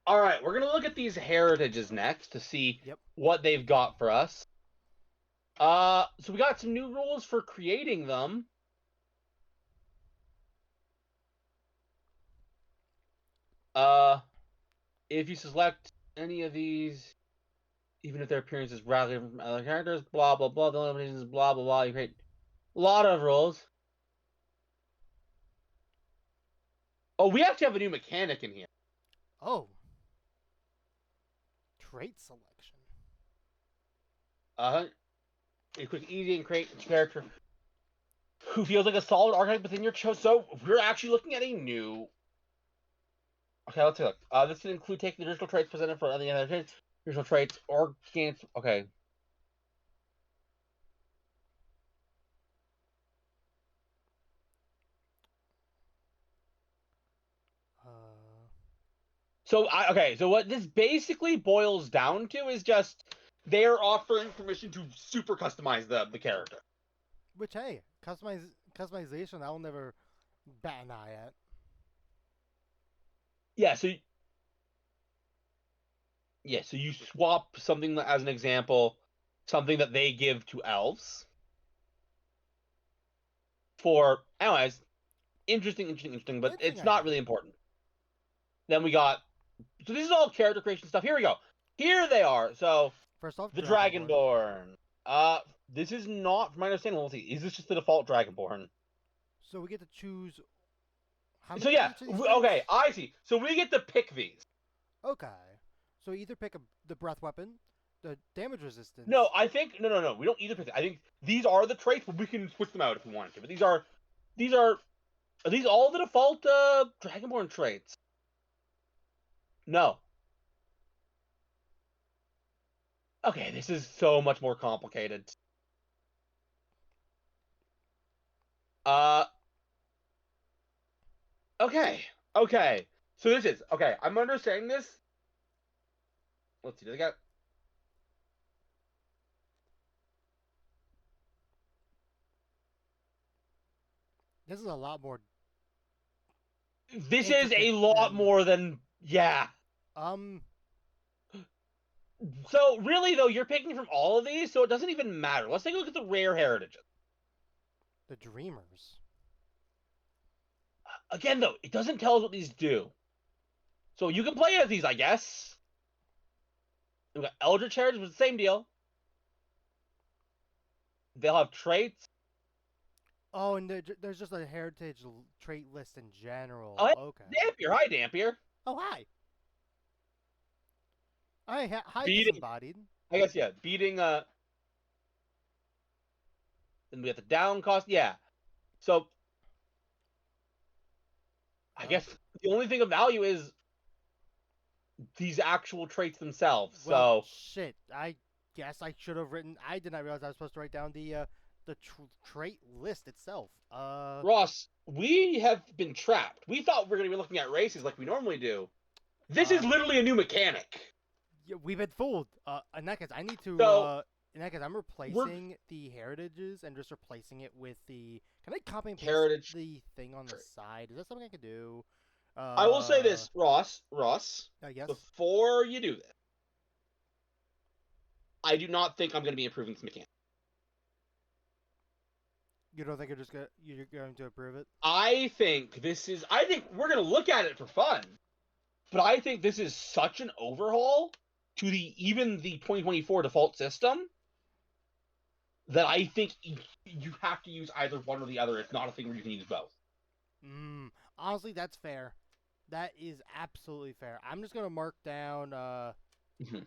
All right, we're gonna look at these heritages next to see Yep. what they've got for us. So we got some new rules for creating them. Uh, if you select any of these, even if their appearance is radically different from other characters, blah blah blah. The limitations, blah blah blah. You create a lot of rules. Oh, we actually have a new mechanic in here. Oh. Trait selection. A quick, easy, and create a character who feels like a solid archetype within your choice. So we're actually looking at a new. Okay, let's take a look. This can include taking the original traits presented for any other traits, original traits, or can't. Okay. Uh, So okay. So what this basically boils down to is just they're offering permission to super customize the character. which hey, customization I'll never bat an eye at. Yeah. So you swap something as an example, something that they give to elves for. Anyways, interesting, but Interesting it's not idea. really important. Then we got. So this is all character creation stuff. Here we go. Here they are. So First off, the Dragonborn. Dragonborn. This is not, from my understanding. Let's see. Is this just the default Dragonborn? So we get to choose how So many of yeah. each of these traits? Okay, I see. So we get to pick these. Okay. So either pick the breath weapon, the damage resistance. No, I think no. We don't either pick. I think these are the traits, but we can switch them out if we wanted to. But these are these all the default Dragonborn traits? No. Okay, this is so much more complicated. Uh, okay. So this is okay. I'm understanding this. Let's see. They got. This is a lot more This is intricate a lot than more than yeah. um So really though, you're picking from all of these, so it doesn't even matter. Let's take a look at the rare heritages. the dreamers. Again though, it doesn't tell us what these do. So you can play as these, I guess. We got Eldritch Heritage, but the same deal. They'll have traits. Oh, and there's just a heritage trait list in general. Oh, Okay. hey, Dampier. Hi, Dampier. Oh, hi. Hi, Beating. disembodied. I guess yeah. Beating. Then we have the down cost. Yeah. So I guess the only thing of value is these actual traits themselves. Well, So shit. I guess I should have written. I did not realize I was supposed to write down the trait list itself. Ross, we have been trapped. We thought we were going to be looking at races like we normally do. This is literally a new mechanic. Yeah, we've been fooled. In that case, I need to. So In that case, I'm replacing the heritages and just replacing it with the. Can I copy and paste heritage. the thing on the side? Is that something I can do? I will say this, Ross. Yes. Before you do this, I do not think I'm going to be improving this mechanic. You don't think you're going to approve it? I think we're going to look at it for fun, but I think this is such an overhaul to even the 2024 default system that I think you have to use either one or the other. It's not a thing where you can use both. Honestly, that's fair. That is absolutely fair. I'm just gonna mark down. Mm-hmm.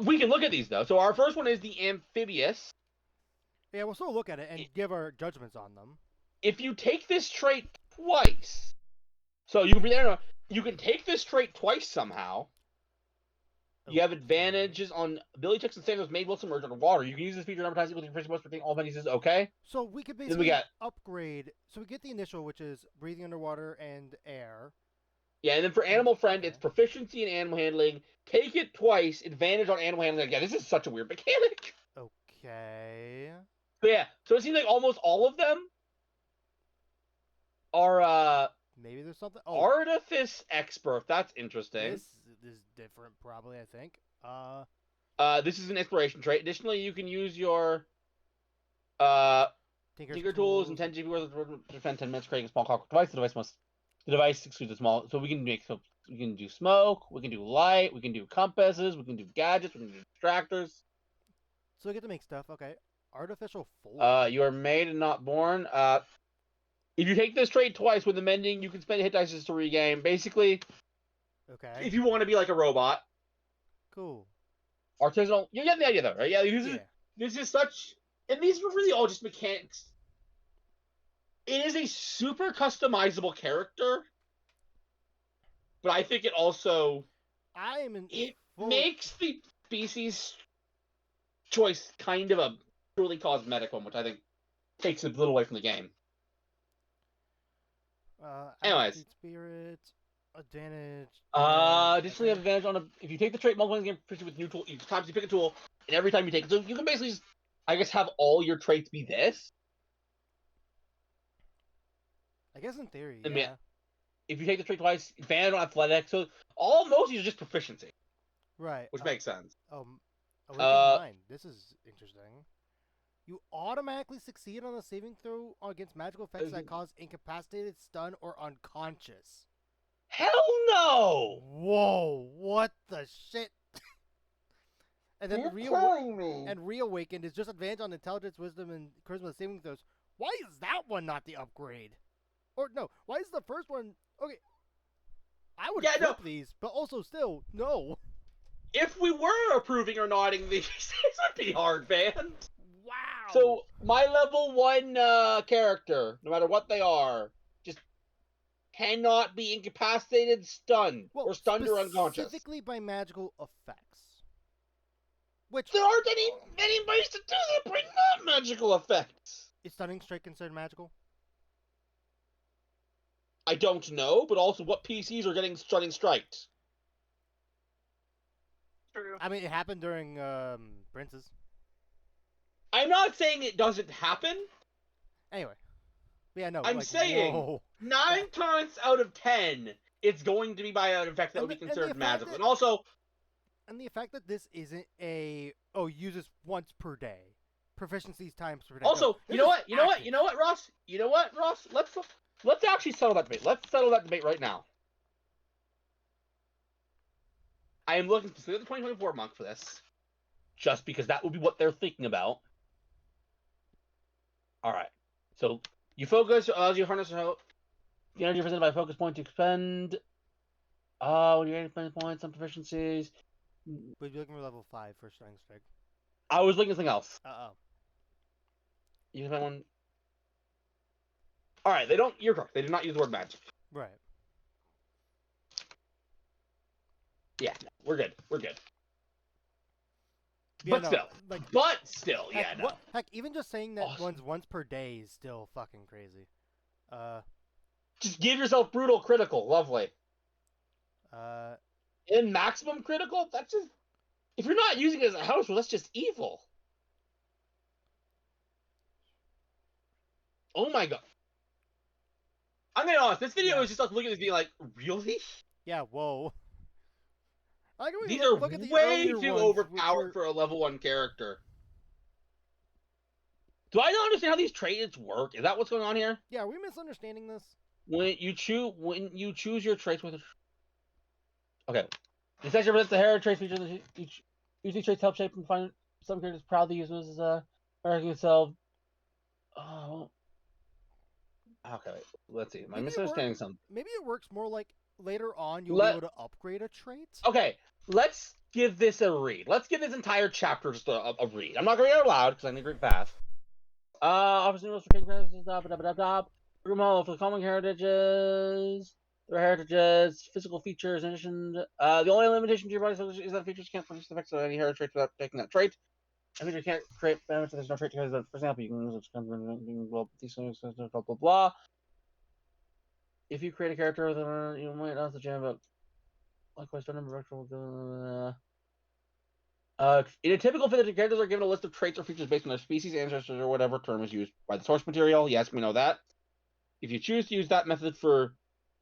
We can look at these though. So our first one is the amphibious. Yeah, we'll still look at it and give our judgments on them. If you take this trait twice, so you can take this trait twice somehow. You have advantages on ability checks and saves made while submerged underwater. You can use this feature number times equal to your most protecting all pennies. Okay. So we could basically upgrade. So we get the initial, which is breathing underwater and air. Yeah, and then for Animal Friend, it's proficiency in animal handling. Take it twice, advantage on animal handling. Yeah, this is such a weird mechanic. Okay. But yeah, so it seems like almost all of them are maybe there's something. Oh, Artifice Expert. That's interesting. this is different, probably. I think. This is an inspiration trait. Additionally, you can use your uh Tinker tools and 10 GB worth of defend 10 minutes, creating a small clockwork device. The device excludes the small. So we can do smoke. We can do light. We can do compasses. We can do gadgets. We can do distractors. So we get to make stuff. Okay. Artificial fold. You are made and not born. If you take this trait twice with the mending, you can spend hit dice to regain. Basically, Okay. if you want to be like a robot, Cool. artisanal. You get the idea, though, right? Yeah. Yeah. This is such, and these were really all just mechanics. It is a super customizable character, but I think it also I am in. it full- makes the species choice kind of a truly cosmetic one, which I think takes a little away from the game. Anyways. Attitude spirit. Advantage. Additionally, you have advantage on if you take the trait multiple game with new tool. Each time you pick a tool, and every time you take it, so you can basically just, I guess, have all your traits be this. I guess in theory. I Yeah. mean, if you take the trait twice, advantage on athletics, so most of these are just proficiency, Right. which makes sense. Awakened Mind. This is interesting. You automatically succeed on a saving throw against magical effects that cause incapacitated, stun, or unconscious. Hell no! Whoa! What the shit? And then You're killing me. and reawakened is just advantage on intelligence, wisdom, and charisma saving throws. Why is that one not the upgrade? Or no, why is the first one okay? I would flip these, but also still no. If we were approving or nodding these, this would be hard, man. Wow. So my level 1 character, no matter what they are, just cannot be incapacitated, stunned, or stunned or unconscious. Specifically by magical effects. Which there aren't any ways to do that, bring not magical effects. Is stunning strike considered magical? I don't know, but also what PCs are getting stunning strikes? True. I mean, it happened during Prince's. I'm not saying it doesn't happen. Anyway. Yeah, no. I'm saying whoa. 9 times out of 10, it's going to be by an effect that would be considered magical. And also... And the fact that this isn't a, uses once per day. Proficiencies times per day. Also, you know what, Ross? Let's actually settle that debate. Let's settle that debate right now. I am looking to the 2024 monk for this, just because that would be what they're thinking about. All right. So you focus, allows you to harness the energy presented by a focus point to expend. When you're getting points on proficiencies. But you're looking for level 5 for stunning strike. I was looking at something else. You can find one. All right, they don't. You're correct. They do not use the word magic. Right. Yeah, no, we're good. We're good. Yeah, but still, yeah, heck, no. Heck, even just saying that Awesome. once per day is still fucking crazy. Just give yourself brutal critical. Lovely. In maximum critical, that's just. If you're not using it as a house rule, that's just evil. Oh my god. I'm gonna be honest, this video is just us looking at this being like, really? Yeah, whoa. These are way too overpowered for a level 1 character. Do I not understand how these traits work? Is that what's going on here? Yeah, are we misunderstanding this? When you choose your traits with okay. This section presents the heritage traits features each these traits help shape and find some characters proudly use them as marking themselves. Oh. Okay, wait. Let's see. Am I misunderstanding something? Maybe it works more like later on you'll be able to upgrade a trait. Okay, let's give this a read. Let's give this entire chapter just a read. I'm not going to read it out loud because I need to read fast. Obviously, rules for king characters. Room hall for the common heritages. Their heritages, physical features, in addition. The only limitation to your body is that features can't produce the effects of any heritage trait without taking that trait. A feature can't create damage if there's no trait because, for example, you can use it blah blah blah. If you create a character, then you might ask the jam about likewise don't number virtual. In a typical fit, the characters are given a list of traits or features based on their species, ancestors, or whatever term is used by the source material. Yes, we know that. If you choose to use that method for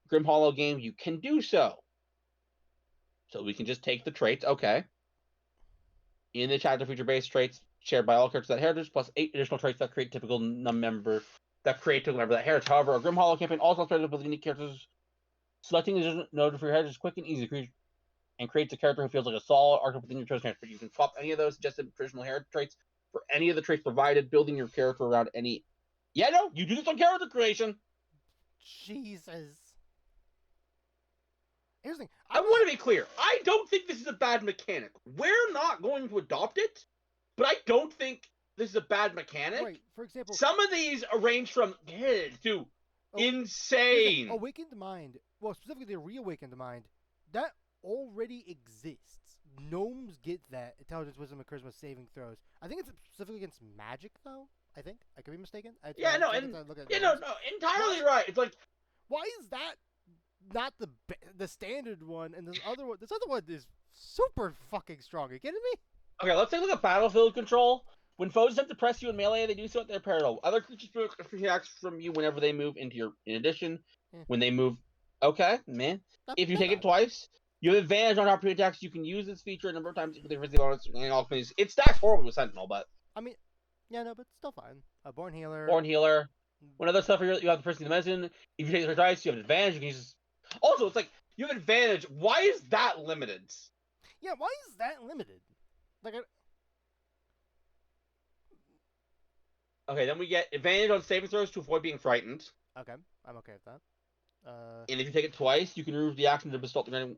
Grim Hollow game, you can do so. So we can just take the traits, okay. In the chapter, feature-based traits shared by all characters that heritage, plus 8 additional traits that create typical member that heritage. However, a Grim Hollow campaign also started with unique characters. Selecting the node for your heritage is quick and easy, and creates a character who feels like a solid archetype within your chosen character. You can swap any of those suggested traditional heritage traits for any of the traits provided, building your character around any. Yeah, no, you do this on character creation. Jesus. Here's the thing. I want to be clear. I don't think this is a bad mechanic. We're not going to adopt it, but I don't think this is a bad mechanic. Right. For example, some of these range from to insane. Awakened Mind. Well, specifically the Reawakened Mind. That already exists. Gnomes get that intelligence, wisdom, and charisma saving throws. I think it's specifically against magic, though. I think I could be mistaken. Entirely right. It's like, why is that not the standard one, and this other one is super fucking strong? Are you kidding me? Okay, let's take a look at battlefield control. When foes attempt to press you in melee, they do so at their peril. Other creatures react from you whenever they move into your. In addition, when they move, okay, man. If you take it twice, you have advantage on opportunity attacks. You can use this feature a number of times with the all communities. It stacks horribly with Sentinel, but I mean, yeah, no, but still fine. Born Healer. When other stuff you have the first thing to mention. If you take it twice, you have advantage. You can use. Also, it's like you have advantage. Why is that limited? Yeah, why is that limited? Like. Okay, then we get advantage on saving throws to avoid being frightened. Okay, I'm okay with that. And if you take it twice, you can remove the action to bestow the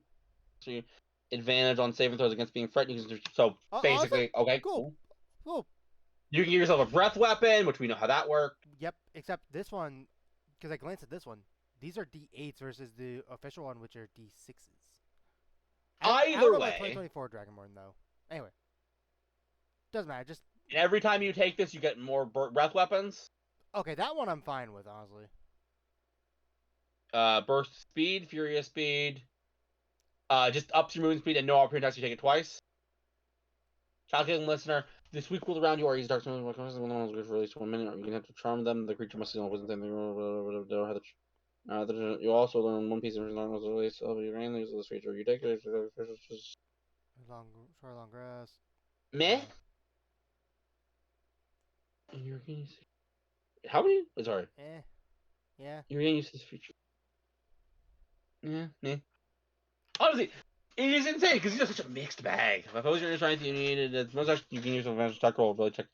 advantage on saving throws against being frightened. So basically, awesome. Okay, cool. You can give yourself a breath weapon, which we know how that works. Yep, except this one, because I glanced at this one, these are D8s versus the official one, which are D6s. Either way. 2024 Dragonborn, though. Anyway. Doesn't matter, just... And every time you take this, you get more breath weapons. Okay, that one I'm fine with, honestly. Burst speed, furious speed. Just ups your movement speed and no opportunity attacks. You take it twice. Calculating listener. This week will around you or use dark when the one is good for at least 1 minute, or you can have to charm them. The creature must know wasn't there. You also learn one piece of release of your hand. Use this feature. You take it. Long grass. Meh. And you're gonna use. How many? Sorry. Yeah. You're gonna use this feature. Yeah. Honestly, it is insane because he's such a mixed bag. If opposing your strength, you need it. Most actually, you can use an advantage attack roll. Really check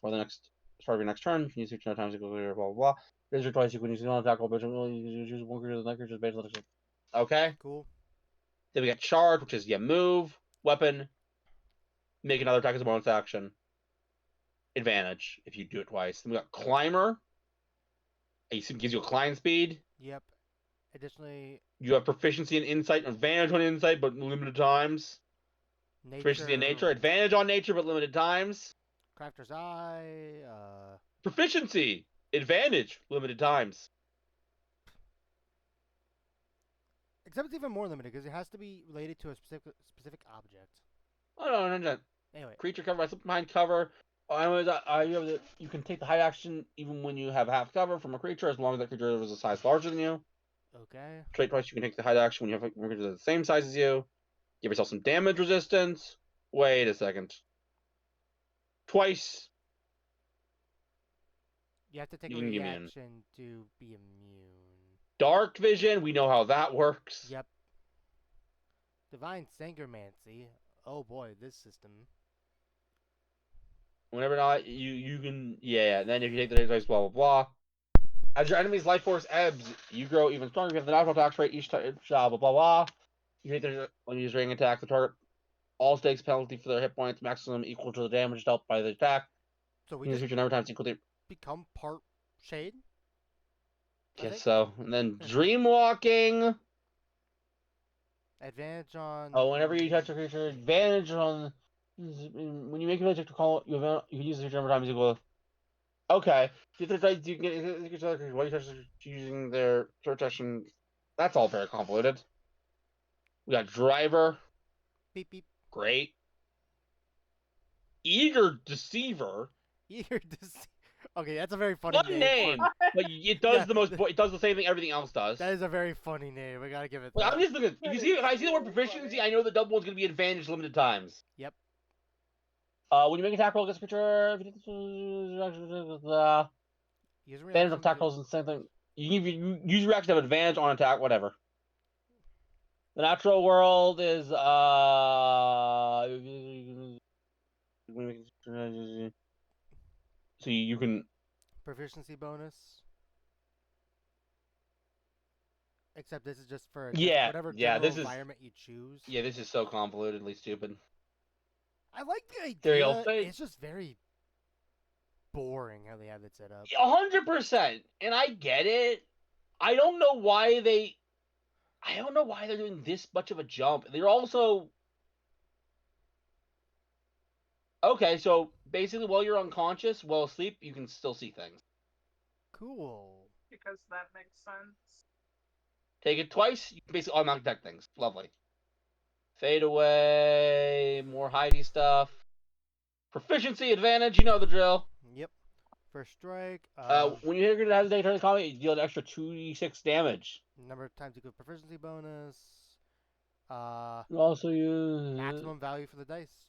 for the next start of your next turn. You can use 6 times equal to blah blah blah. There's your twice. You can use an attack roll, but you choose one creature, the next creature's base. Okay. Cool. Then we got charge, which is move, weapon, make another attack as a bonus action. Advantage if you do it twice. Then we got climber. It gives you a climb speed. Yep. Additionally, you have proficiency in insight, advantage on insight, but limited times. Nature. Proficiency in nature, advantage on nature, but limited times. Crafter's Eye. Proficiency, advantage, limited times. Except it's even more limited because it has to be related to a specific object. Oh no. Anyway, creature cover by something behind cover. You can take the hide action even when you have half cover from a creature, as long as that creature is a size larger than you. Okay. Trait twice, you can take the hide action when you have a creature the same size as you. Give yourself some damage resistance. Wait a second. Twice. You have to take a reaction to be immune. Dark vision, we know how that works. Yep. Divine Sangromancy. Oh boy, this system. Whenever not, you can and then if you take the dice, blah blah blah. As your enemy's life force ebbs, you grow even stronger. You have the natural attack rate each time, blah blah blah. You take when you use ring attack, the target all stakes penalty for their hit points, maximum equal to the damage dealt by the attack. So we just number times equal to become part shade. Guess so. And then dream walking. Advantage on. Oh, whenever you touch a creature, advantage on. When you make a magic to call, you can use the feature number of times equal. Okay. You can get while you touch using their protection. That's all very convoluted. We got driver. Beep beep. Great. Eager deceiver. Okay, that's a very funny Fun name, but it does Yeah. the most. It does the same thing everything else does. That is a very funny name. I gotta give it Like, that. I'm just looking. If I see the word proficiency, I know the double one's gonna be advantage limited times. Yep. When you make an attack roll against a creature, advantage of attack rolls and same thing. You use your action to have advantage on attack, whatever. The natural world is so you can Proficiency bonus. Except this is just for whatever general environment you choose. Yeah, this is so convolutedly stupid. I like the idea. It's just very boring how they have it set up. 100%, and I get it. I don't know why they're doing this much of a jump. They're also okay. So basically, while you're unconscious, while asleep, you can still see things. Cool. Because that makes sense. Take it twice, you can basically automatically detect things. Lovely. Fade away, more hidey stuff. Proficiency advantage, you know the drill. Yep. First strike. When you hit a creature that has a turn combat, you deal an extra 2d6 damage. Number of times you get proficiency bonus. You also use maximum value for the dice.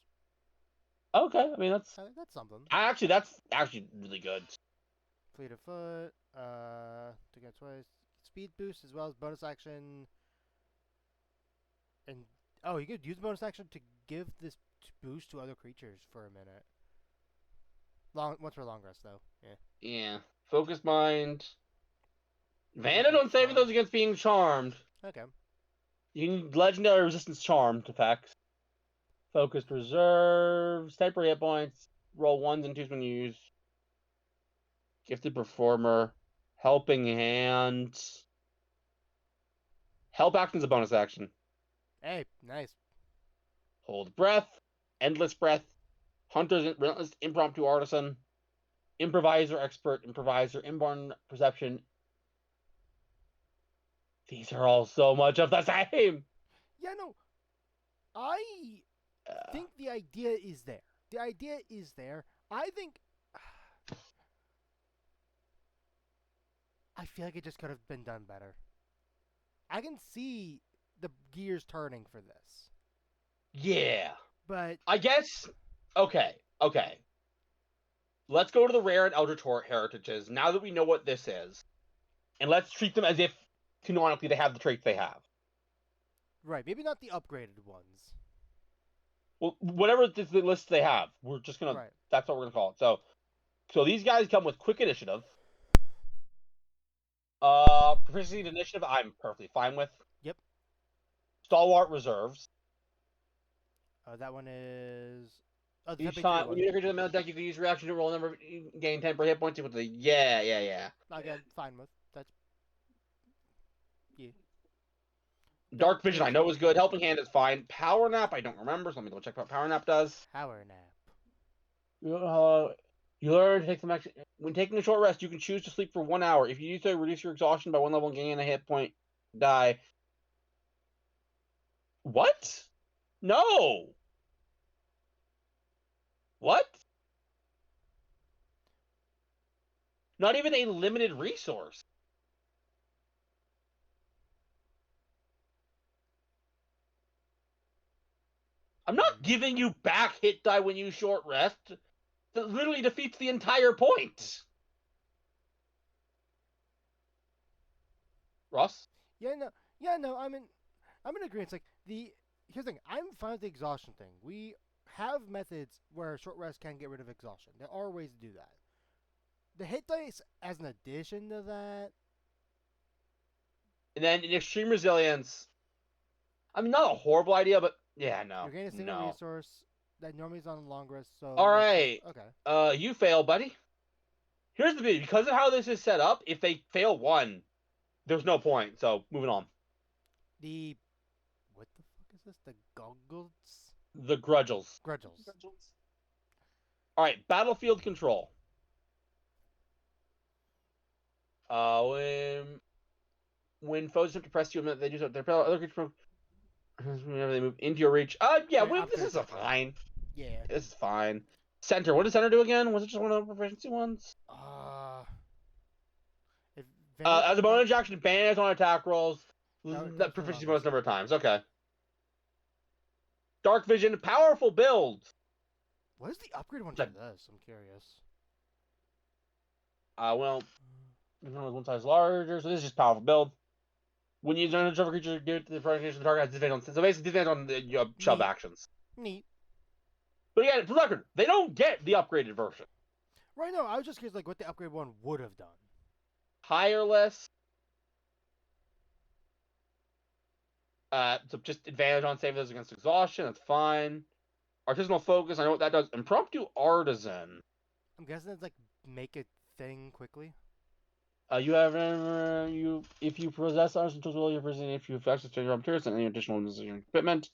Okay, I mean that's something. That's actually really good. Fleet of foot. To get twice. Speed boost as well as bonus action. And you could use bonus action to give this boost to other creatures for a minute. Once for a long rest though. Yeah. Yeah. Focused mind. Advantage on saving those against being charmed. Okay. You can legendary resistance charmed effects. Focused reserves. Temporary hit points. Roll 1s and 2s when you use. Gifted performer. Helping hand. Help action is a bonus action. Hey, nice. Hold breath. Endless breath. Hunter's relentless impromptu artisan. Improviser expert. Improviser. Inborn perception. These are all so much of the same. Yeah, no. I think the idea is there. The idea is there. I think. I feel like it just could have been done better. I can see the gears turning for this. Yeah. But I guess. Okay. Let's go to the rare and elder heritages now that we know what this is. And let's treat them as if canonically they have the traits they have. Right. Maybe not the upgraded ones. Well, whatever the list they have, we're just going to. Right. That's what we're going to call it. So these guys come with quick initiative. Proficiency in initiative, I'm perfectly fine with. Yep. Stalwart reserves. That one is. Each time when you enter the middle deck, you can use reaction to roll number, gain 10 per hit points. With the yeah. Again, fine with that's. Yeah. Dark vision, I know is good. Helping hand is fine. Power nap, I don't remember. So let me go check what power nap does. Power nap. You learn to take some action. When taking a short rest, you can choose to sleep for 1 hour. If you do so, reduce your exhaustion by 1 level and gain a hit point. Die. What? No! What? Not even a limited resource. I'm not giving you back hit die when you short rest. That literally defeats the entire point. Ross? Yeah, no. I'm in agreement. It's like here's the thing. I'm fine with the exhaustion thing. We have methods where short rest can get rid of exhaustion. There are ways to do that. The hit dice as an addition to that. And then in extreme resilience, I mean, not a horrible idea, but yeah, no. You're getting a single resource that normally is on a long rest. So all right. Okay. You fail, buddy. Here's the beauty. Because of how this is set up, if they fail one, there's no point. So moving on. What the fuck is this? The goggles? The grudgels. All right, battlefield control. When foes attempt to press you, they do so. Their other creatures whenever they move into your reach. This is fine. Yeah. This is fine. Center. What does center do again? Was it just one of the proficiency ones? As a bonus action, advantage on attack rolls. That proficiency bonus number of times. Okay. Dark Vision, powerful build. What is the upgrade one for this? I'm curious. Well, one size larger, so this is just powerful build. When you turn a creature, give it to the presentation, the target has disadvantage on. So basically, disadvantage on the shove actions. Neat. But again, for the record, they don't get the upgraded version. Right, no, I was just curious, like, what the upgrade one would have done. Tireless. So just advantage on save those against exhaustion. That's fine. Artisanal focus. I know what that does. Impromptu artisan. I'm guessing it's like make a thing quickly. You have if you possess artisan tools, will your person if you have access to your materials and any additional equipment.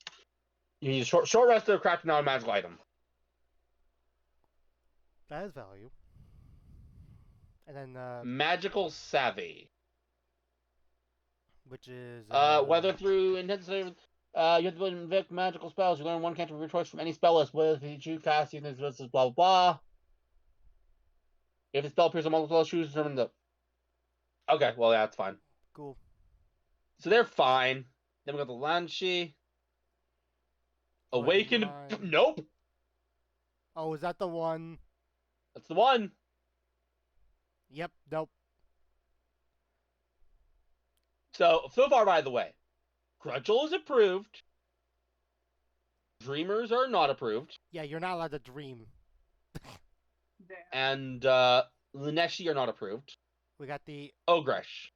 You need a short rest to craft a non-magical item. That has value. And then Magical Savvy. Which is whether through intensive you have the ability to invoke magical spells. You learn one cantrip of your choice from any spell list. Whether you choose cast, this blah blah blah. If the spell appears on multiple spells, choose determine the. Okay, well yeah, that's fine. Cool. So they're fine. Then we got the Lanshi. Awakened. Nope. Oh, is that the one? That's the one. Yep. Nope. So far, by the way, Grudgel is approved. Dreamers are not approved. Yeah, you're not allowed to dream. And Laneshi are not approved. We got the Ogresh.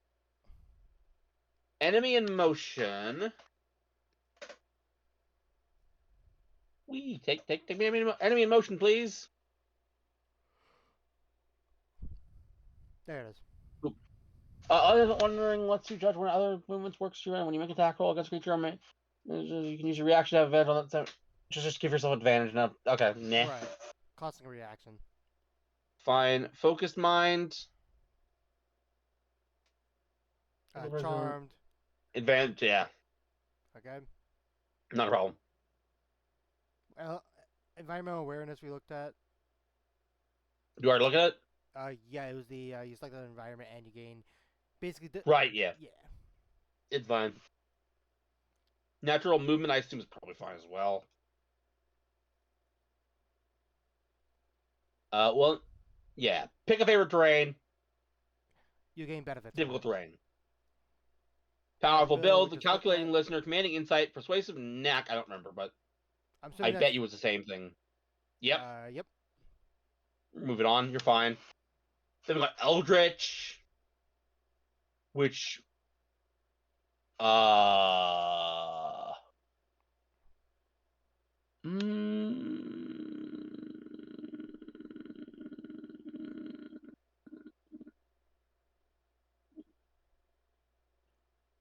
Enemy in motion. Take me enemy in motion, please. There it is. I was wondering, let's you judge when other movements works you in. When you make an attack roll against a creature, you can use your reaction to have advantage on that. Just give yourself advantage now. Okay, nah. Right. Costing a reaction. Fine. Focused mind. Charmed. Advantage, yeah. Okay. Not a problem. Environmental awareness we looked at. Do I already look at it? Yeah, it was the you select the environment and you gain basically. Right, yeah. Yeah. It's fine. Natural movement, I assume, is probably fine as well. Well, yeah. Pick a favorite terrain. You gain benefits. Difficult terrain. Powerful build, the calculating listener, commanding insight, persuasive knack. I don't remember, but I bet you it's the same thing. Yep. Yep. Moving on, you're fine. Then we got Eldritch, which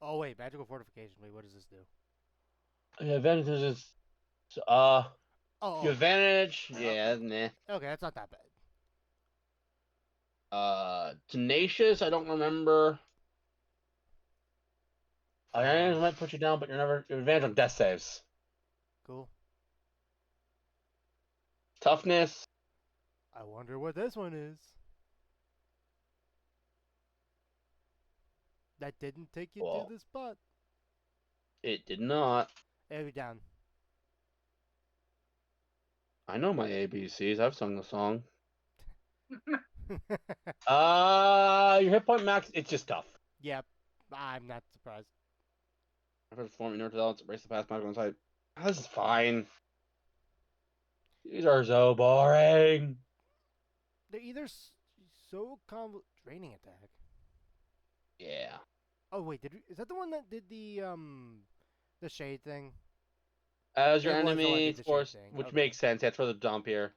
Oh wait, magical fortification. Wait, what does this do? advantage is your advantage. Yeah, nah. Okay, that's not that bad. Tenacious, I don't remember. I might put you down, but your advantage on death saves. Cool. Toughness. I wonder what this one is. That didn't take you to the spot. It did not. It'll be down. I know my ABCs. I've sung the song. Your hit point max, it's just tough. Yep. I'm not surprised. I've heard performing nerve talents, embrace the past magical insight. This is fine. These are so boring. They're either so draining attack. Yeah. Oh wait, is that the one that did the shade thing? As your enemy force, which makes sense. That's for the dump here.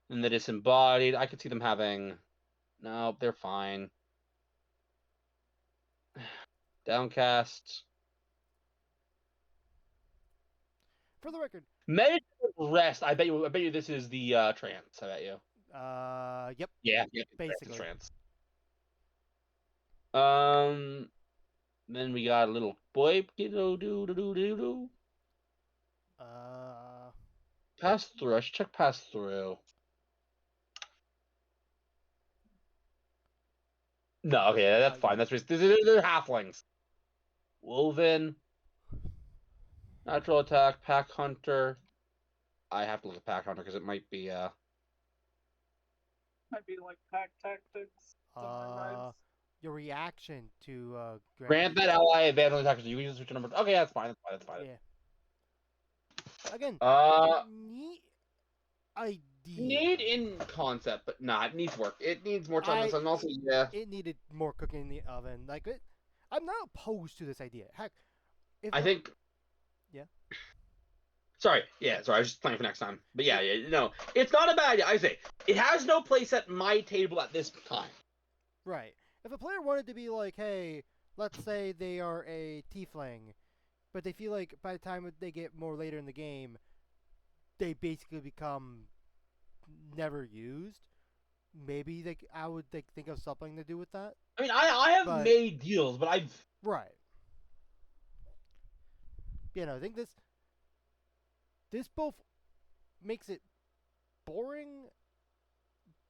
And the disembodied, I could see them having. No, they're fine. Downcast. For the record, Meditative rest. I bet you this is the trance. I bet you. Yep. Yeah, basically. Trance. Then we got a little boy. Pass through. I should check pass through. No, okay, that's fine. That's they're halflings. Woven, natural attack, pack hunter. I have to look at pack hunter because it might be Might be like pack tactics. Your reaction to grant that ally advantage on attackers. You can use switch number. Okay, that's fine. That's fine. Yeah. Again, neat idea. Neat in concept, but it needs work. It needs more time. And also, yeah, it needed more cooking in the oven. Like it, I'm not opposed to this idea. Heck, I think. Yeah. Sorry. Yeah. Sorry. I was just planning for next time. But yeah. No, it's not a bad idea. I say it has no place at my table at this time. Right. If a player wanted to be like, hey, let's say they are a tiefling, but they feel like by the time they get more later in the game, they basically become never used. Maybe I would think of something to do with that. I mean, I have made deals, but I've right. I think this both makes it boring,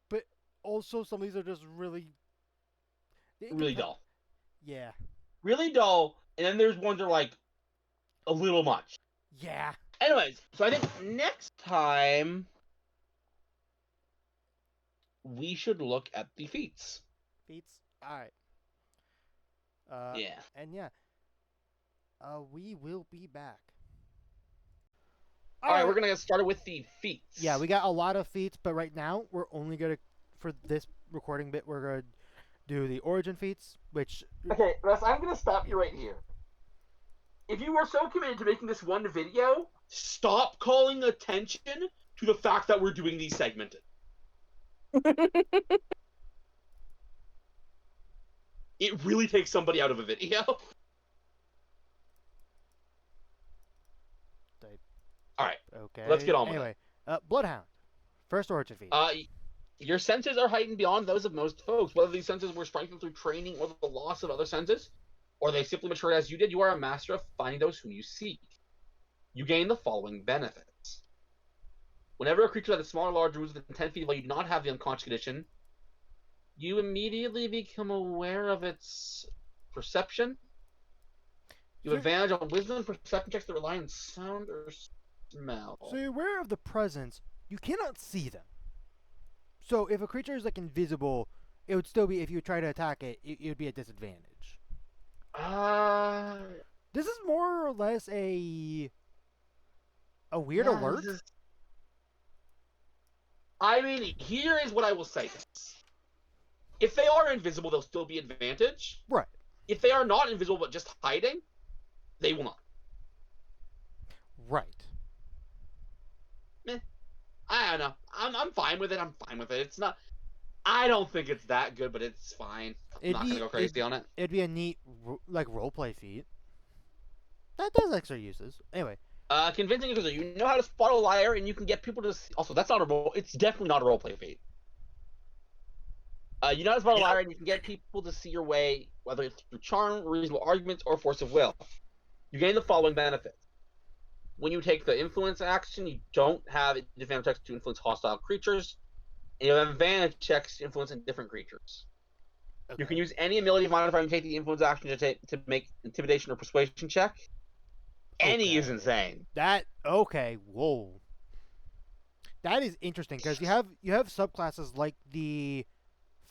but also some of these are just really dull. Yeah. Really dull, and then there's ones that are like a little much. Yeah. Anyways, so I think next time we should look at the feats. Alright. Yeah. And yeah. We will be back. Alright, we're gonna get started with the feats. Yeah, we got a lot of feats, but right now we're only gonna, for this recording bit, we're gonna do the origin feats, which... Okay, Russ, I'm gonna stop you right here. If you are so committed to making this one video, stop calling attention to the fact that we're doing these segmented. It really takes somebody out of a video. Alright. Okay. Let's get on with it. Bloodhound. First origin feat. Your senses are heightened beyond those of most folks. Whether these senses were strengthened through training or the loss of other senses, or they simply matured as you did, you are a master of finding those whom you seek. You gain the following benefits. Whenever a creature that is small or large moves within 10 feet of you do not have the unconscious condition, you immediately become aware of its perception. You have advantage on wisdom and perception checks that rely on sound or smell. So you're aware of the presence. You cannot see them. So if a creature is invisible, it would still be, if you try to attack it, it would be a disadvantage. This is more or less a weird alert. I mean, here is what I will say. If they are invisible, they'll still be advantage. Right. If they are not invisible but just hiding, they will not. Right. I don't know. I'm fine with it. It's not. I don't think it's that good, but it's fine. I'm not gonna go crazy on it. It'd be a neat roleplay feat. That does extra uses. Anyway. Convincing because you know how to spot a liar, and you can get people to. Also, that's not a role. It's definitely not a roleplay feat. You know how to spot a liar, and you can get people to see your way, whether it's through charm, reasonable arguments, or force of will. You gain the following benefits. When you take the influence action, you don't have advantage checks to influence hostile creatures, and you have advantage checks to influence different creatures. Okay. You can use any ability modifier and take the influence action to make intimidation or persuasion check. Okay. Any is insane. Whoa. That is interesting because you have subclasses like the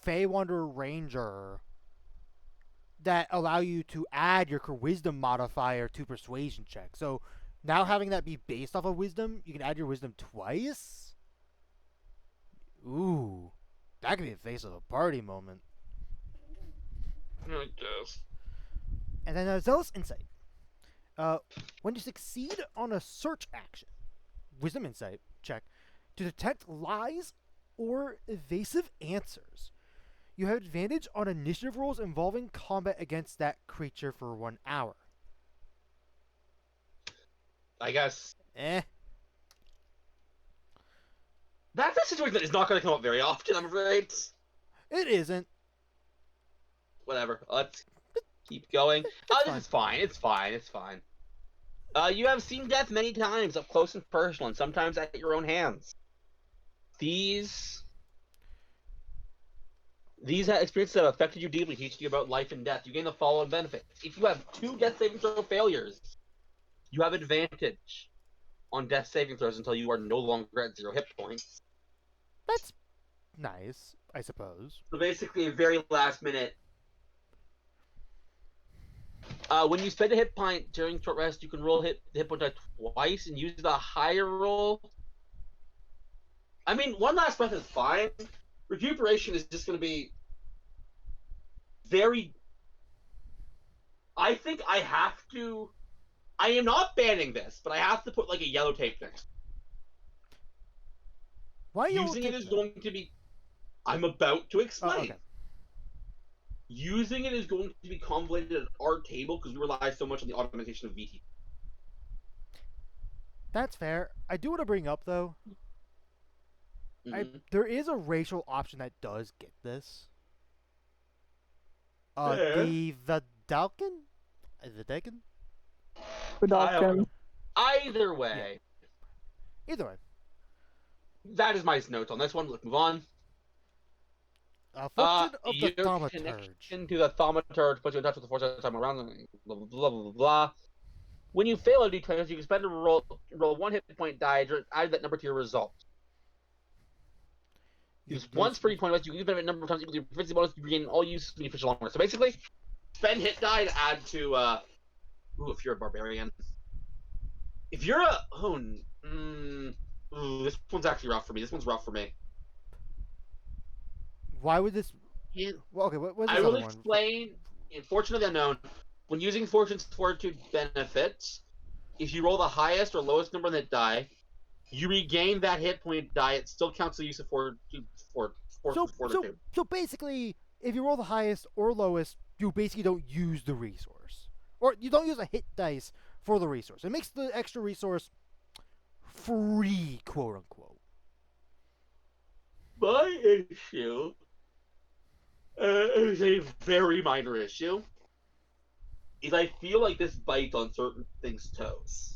Feywander Ranger that allow you to add your wisdom modifier to persuasion check. So now having that be based off of wisdom, you can add your wisdom twice? Ooh. That could be a face of a party moment. I guess. And then Zealous Insight. When you succeed on a search action, Wisdom Insight check, to detect lies or evasive answers, you have advantage on initiative rolls involving combat against that creature for 1 hour. I guess. That's a situation that is not going to come up very often, I'm afraid. It isn't. Whatever. Let's keep going. This is fine. It's fine. You have seen death many times, up close and personal, and sometimes at your own hands. These These experiences have affected you deeply, teaching you about life and death. You gain the following benefits. If you have 2 death saving throw failures, you have advantage on death saving throws until you are no longer at 0 hit points. That's nice, I suppose. So basically, a very last minute. When you spend a hit point during short rest, you can roll the hit point die twice and use the higher roll. I mean, one last breath is fine. Recuperation is just going to be very. I think I have to. I am not banning this, but I have to put like a yellow tape thing. Why using it is going to be? I'm about to explain. Oh, okay. Using it is going to be convoluted at our table because we rely so much on the automation of VT. That's fair. I do want to bring up though. There is a racial option that does get this. The Vidalcan? Vidalcan? Either way. Yeah. Either way. That is my notes on this one. Let's move on. Fortune of the your Thaumaturge. Connection to the Thaumaturge puts you in touch with the force at the time around. Blah, blah, blah, blah, blah. When you fail a D20, you can spend a roll 1 hit point die, add that number to your result. Use once per point, you can use it a number of times equal to your proficiency bonus to regain all use of the official long rest. So basically, spend hit die to add to, if you're a barbarian. If you're a, this one's actually rough for me. This one's rough for me. Why would this? Yeah. Well, okay. What's I this will other explain. In Fortune of the Unknown, when using Fortune's Fortitude benefits, if you roll the highest or lowest number on that die, you regain that hit point die. It still counts the use of Fortitude. So basically, if you roll the highest or lowest, you basically don't use the resource, or you don't use a hit dice for the resource. It makes the extra resource free, quote unquote. My issue is a very minor issue. Is I feel like this bites on certain things' toes.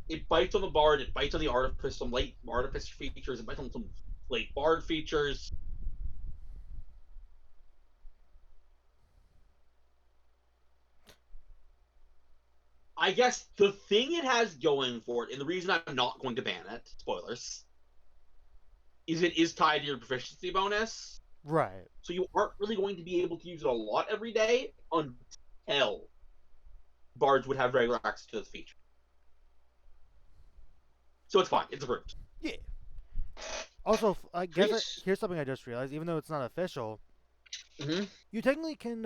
It bites on the bard. It bites on the artifice. Some late artifice features. It bites on some late bard features. I guess the thing it has going for it, and the reason I'm not going to ban it, spoilers, is it is tied to your proficiency bonus. Right. So you aren't really going to be able to use it a lot every day until bards would have regular access to this feature. So it's fine. It's approved. Yeah. Also, I guess here's something I just realized. Even though it's not official, you technically can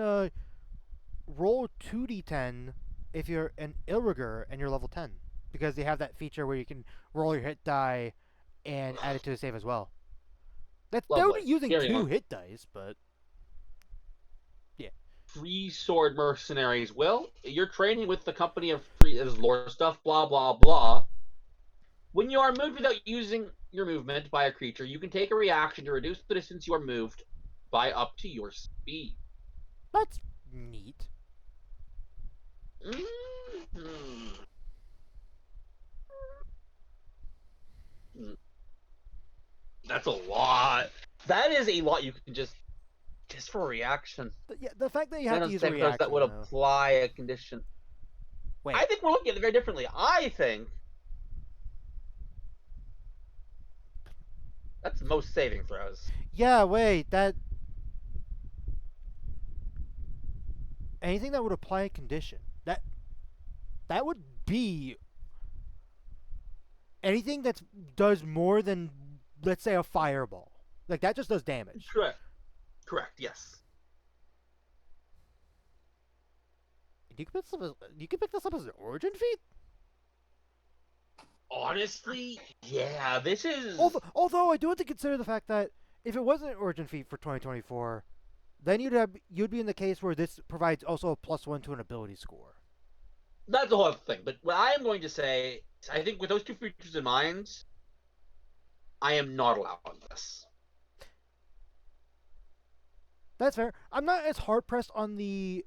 roll 2d10 if you're an Illrigger and you're level 10. Because they have that feature where you can roll your hit die and add it to the save as well. They're only using 2 hit dice, but... Yeah. Free Sword Mercenaries. Will, you're training with the company of free lore stuff, blah, blah, blah. When you are moved without using your movement by a creature, you can take a reaction to reduce the distance you are moved by up to your speed. That's neat. That's a lot. That is a lot you can just for a reaction. Yeah, the fact that you have to use a reaction that would apply a condition. Wait. I think we're looking at it very differently. I think that's most saving throws. Yeah, wait, that... Anything that would apply a condition. That would be... Anything that does more than, let's say, a fireball. Like, that just does damage. Correct, yes. You can pick this up as an origin feat? Honestly, yeah, this is... Although I do have to consider the fact that if it wasn't an origin feat for 2024, then you'd be in the case where this provides also a +1 to an ability score. That's the whole other thing. But what I am going to say, I think with those 2 features in mind, I am not allowing this. That's fair. I'm not as hard-pressed on the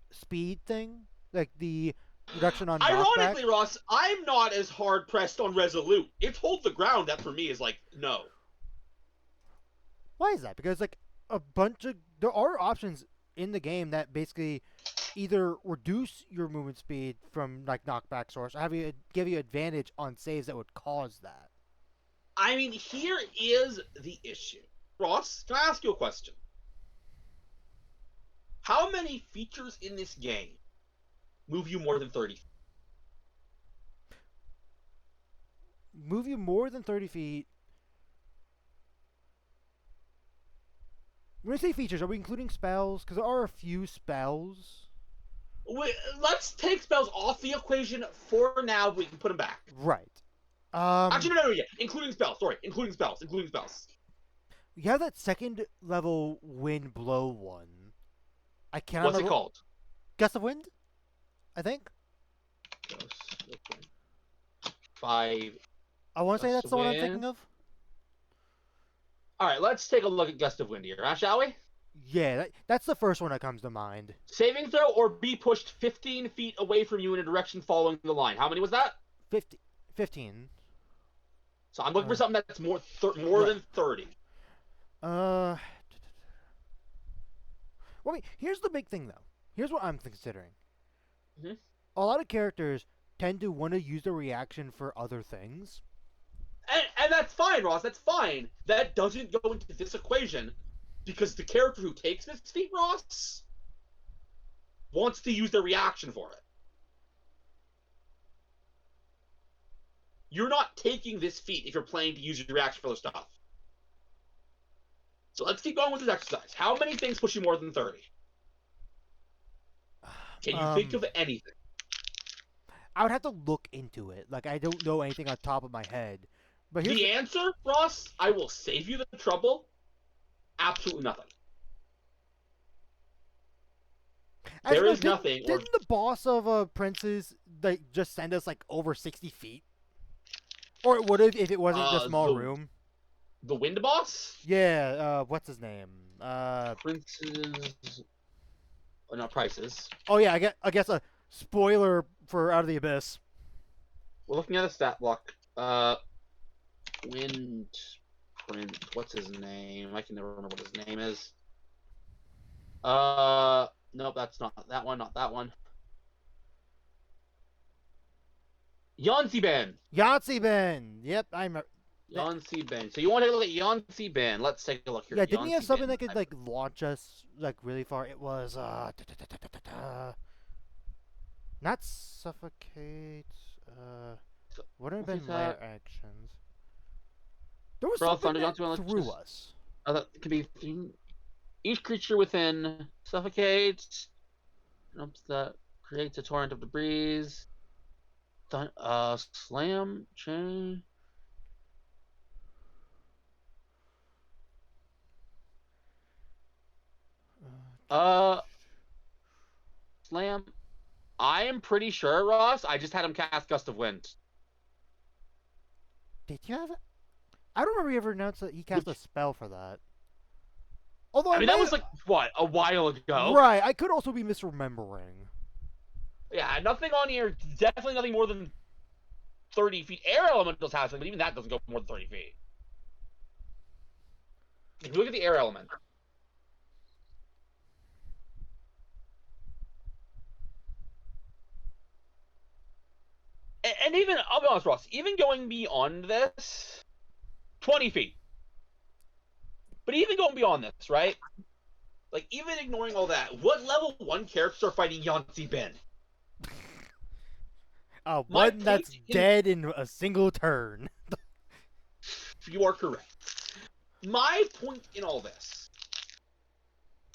speed thing, like the reduction on Ironically, knockback. Ross, I'm not as hard-pressed on Resolute. It's hold the ground that for me is like, no. Why is that? Because like there are options in the game that basically either reduce your movement speed from like knockback source, or give you advantage on saves that would cause that. I mean, here is the issue. Ross, can I ask you a question? How many features in this game move you more than 30 feet? Move you more than 30 feet. When we say features, are we including spells? Because there are a few spells. Let's take spells off the equation for now. We can put them back. Right. Actually, no, yeah. Including spells. Sorry, including spells. You have that second level wind blow one. I cannot What's remember. it called? Gust of Wind? I think. 5. I want to say Gust that's of the one I'm Wind. thinking of. All right, let's take a look at Gust of Wind here, shall we? Yeah, that's the first one that comes to mind. Saving throw or be pushed 15 feet away from you in a direction following the line. How many was that? 15. So I'm looking for something that's more than 30. Well, I mean, here's the big thing, though. Here's what I'm considering. Mhm. A lot of characters tend to want to use the reaction for other things. And that's fine, Ross. That's fine. That doesn't go into this equation because the character who takes this feat, Ross, wants to use their reaction for it. You're not taking this feat if you're planning to use your reaction for other stuff. So let's keep going with this exercise. How many things push you more than 30? Can you think of anything? I would have to look into it. Like, I don't know anything on top of my head. But here's The answer, Ross, I will save you the trouble. Absolutely nothing. There is nothing. Didn't the boss of Prince's like just send us like over 60 feet? Or it would have if it wasn't the small room. The Wind Boss? Yeah, what's his name? Prince's... Oh, not Prices. Oh yeah, I guess a spoiler for Out of the Abyss. We're looking at a stat block. Wind Prince. What's his name? I can never remember what his name is. Nope, that's not that one. Not that one. Yonsei Ben. Yahtzee Ben. Yep, I remember. Yonsei Ben. So you want to take a look at Yonsei Ben? Let's take a look here. Yeah, didn't he have Yonsei something Ben. that could like launch us like really far? It was not suffocate. What have been layer actions? There was something that threw us. That could be each creature within suffocates. That creates a torrent of debris. Slam chain. Slam. I am pretty sure, Ross. I just had him cast Gust of Wind. Did you have it? I don't remember you ever announced that he cast a spell for that. Although I mean, that was like what, a while ago. Right. I could also be misremembering. Yeah, nothing on here. Definitely nothing more than 30 feet. Air Elementals has something, but even that doesn't go more than 30 feet. If you look at the Air Element. And even, I'll be honest, Ross, even going beyond this, 20 feet. But even going beyond this, right? Like, even ignoring all that, what level 1 characters are fighting Yonsei Ben? One that's dead in a single turn. You are correct. My point in all this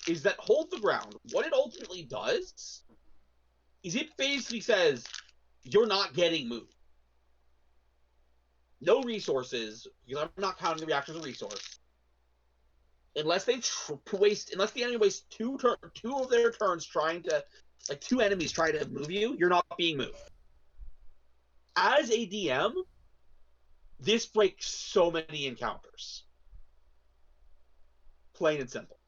is that Hold the Ground, what it ultimately does is it basically says, you're not getting moved. No resources, because I'm not counting the reaction as a resource. Unless they unless the enemy wastes two of their turns trying to, like 2 enemies trying to move you, you're not being moved. As a DM, this breaks so many encounters. Plain and simple.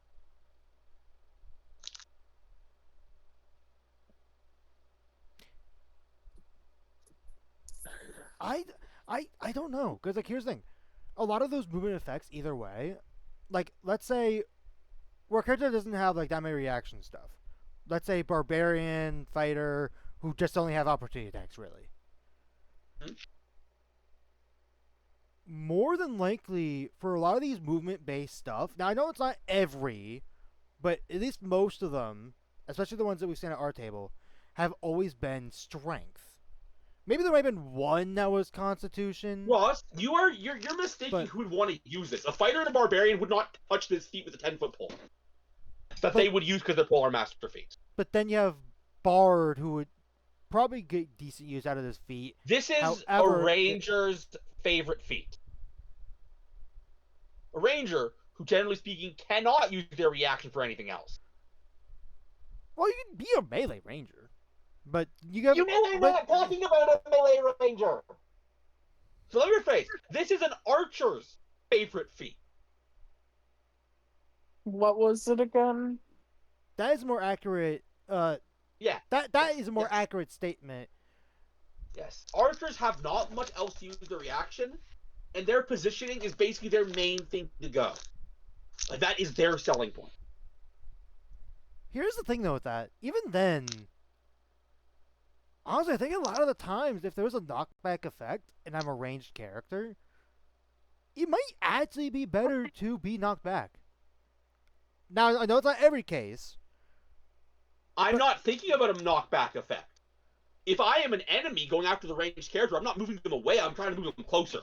I don't know, because like here's the thing, a lot of those movement effects either way like, let's say, where a character doesn't have like that many reaction stuff. Let's say barbarian fighter who just only have opportunity attacks, really. Hmm? More than likely, for a lot of these movement-based stuff, now I know it's not every, but at least most of them, especially the ones that we've seen at our table, have always been strength. Maybe there might have been one that was Constitution. Ross, you're mistaking who would want to use this. A fighter and a barbarian would not touch this feat with a 10-foot pole that they would use because they're polar master feats. But then you have Bard, who would probably get decent use out of this feat. This is a ranger's favorite feat. A ranger who, generally speaking, cannot use their reaction for anything else. Well, you can be a melee ranger, but you got. You're not talking about a melee ranger. So let me rephrase. This is an archer's favorite feat. What was it again? That is more accurate. Yeah. That is a more accurate statement. Yes. Archers have not much else to use their reaction, and their positioning is basically their main thing to go. Like, that is their selling point. Here's the thing, though, with that. Even then, honestly, I think a lot of the times, if there's a knockback effect and I'm a ranged character, it might actually be better to be knocked back. Now, I know it's not every case. I'm not thinking about a knockback effect. If I am an enemy going after the ranged character, I'm not moving them away, I'm trying to move them closer.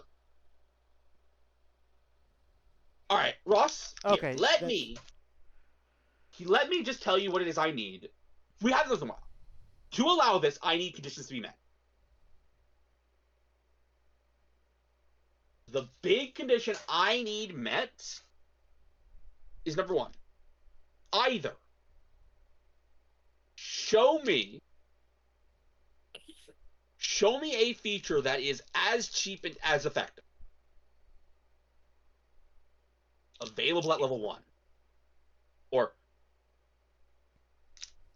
Alright, Ross, okay, here, let me just tell you what it is I need. We have this tomorrow. To allow this, I need conditions to be met. The big condition I need met is number one. Either show me a feature that is as cheap and as effective, available at level 1, or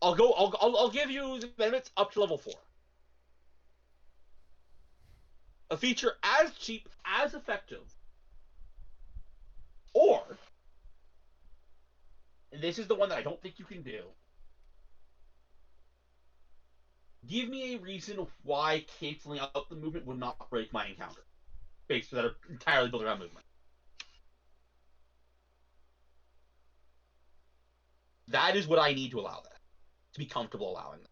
I'll give you the limits up to level 4. A feature as cheap, as effective, or, and this is the one that I don't think you can do, give me a reason why canceling out the movement would not break my encounter, based that are entirely built around movement. That is what I need to allow that, to be comfortable allowing that.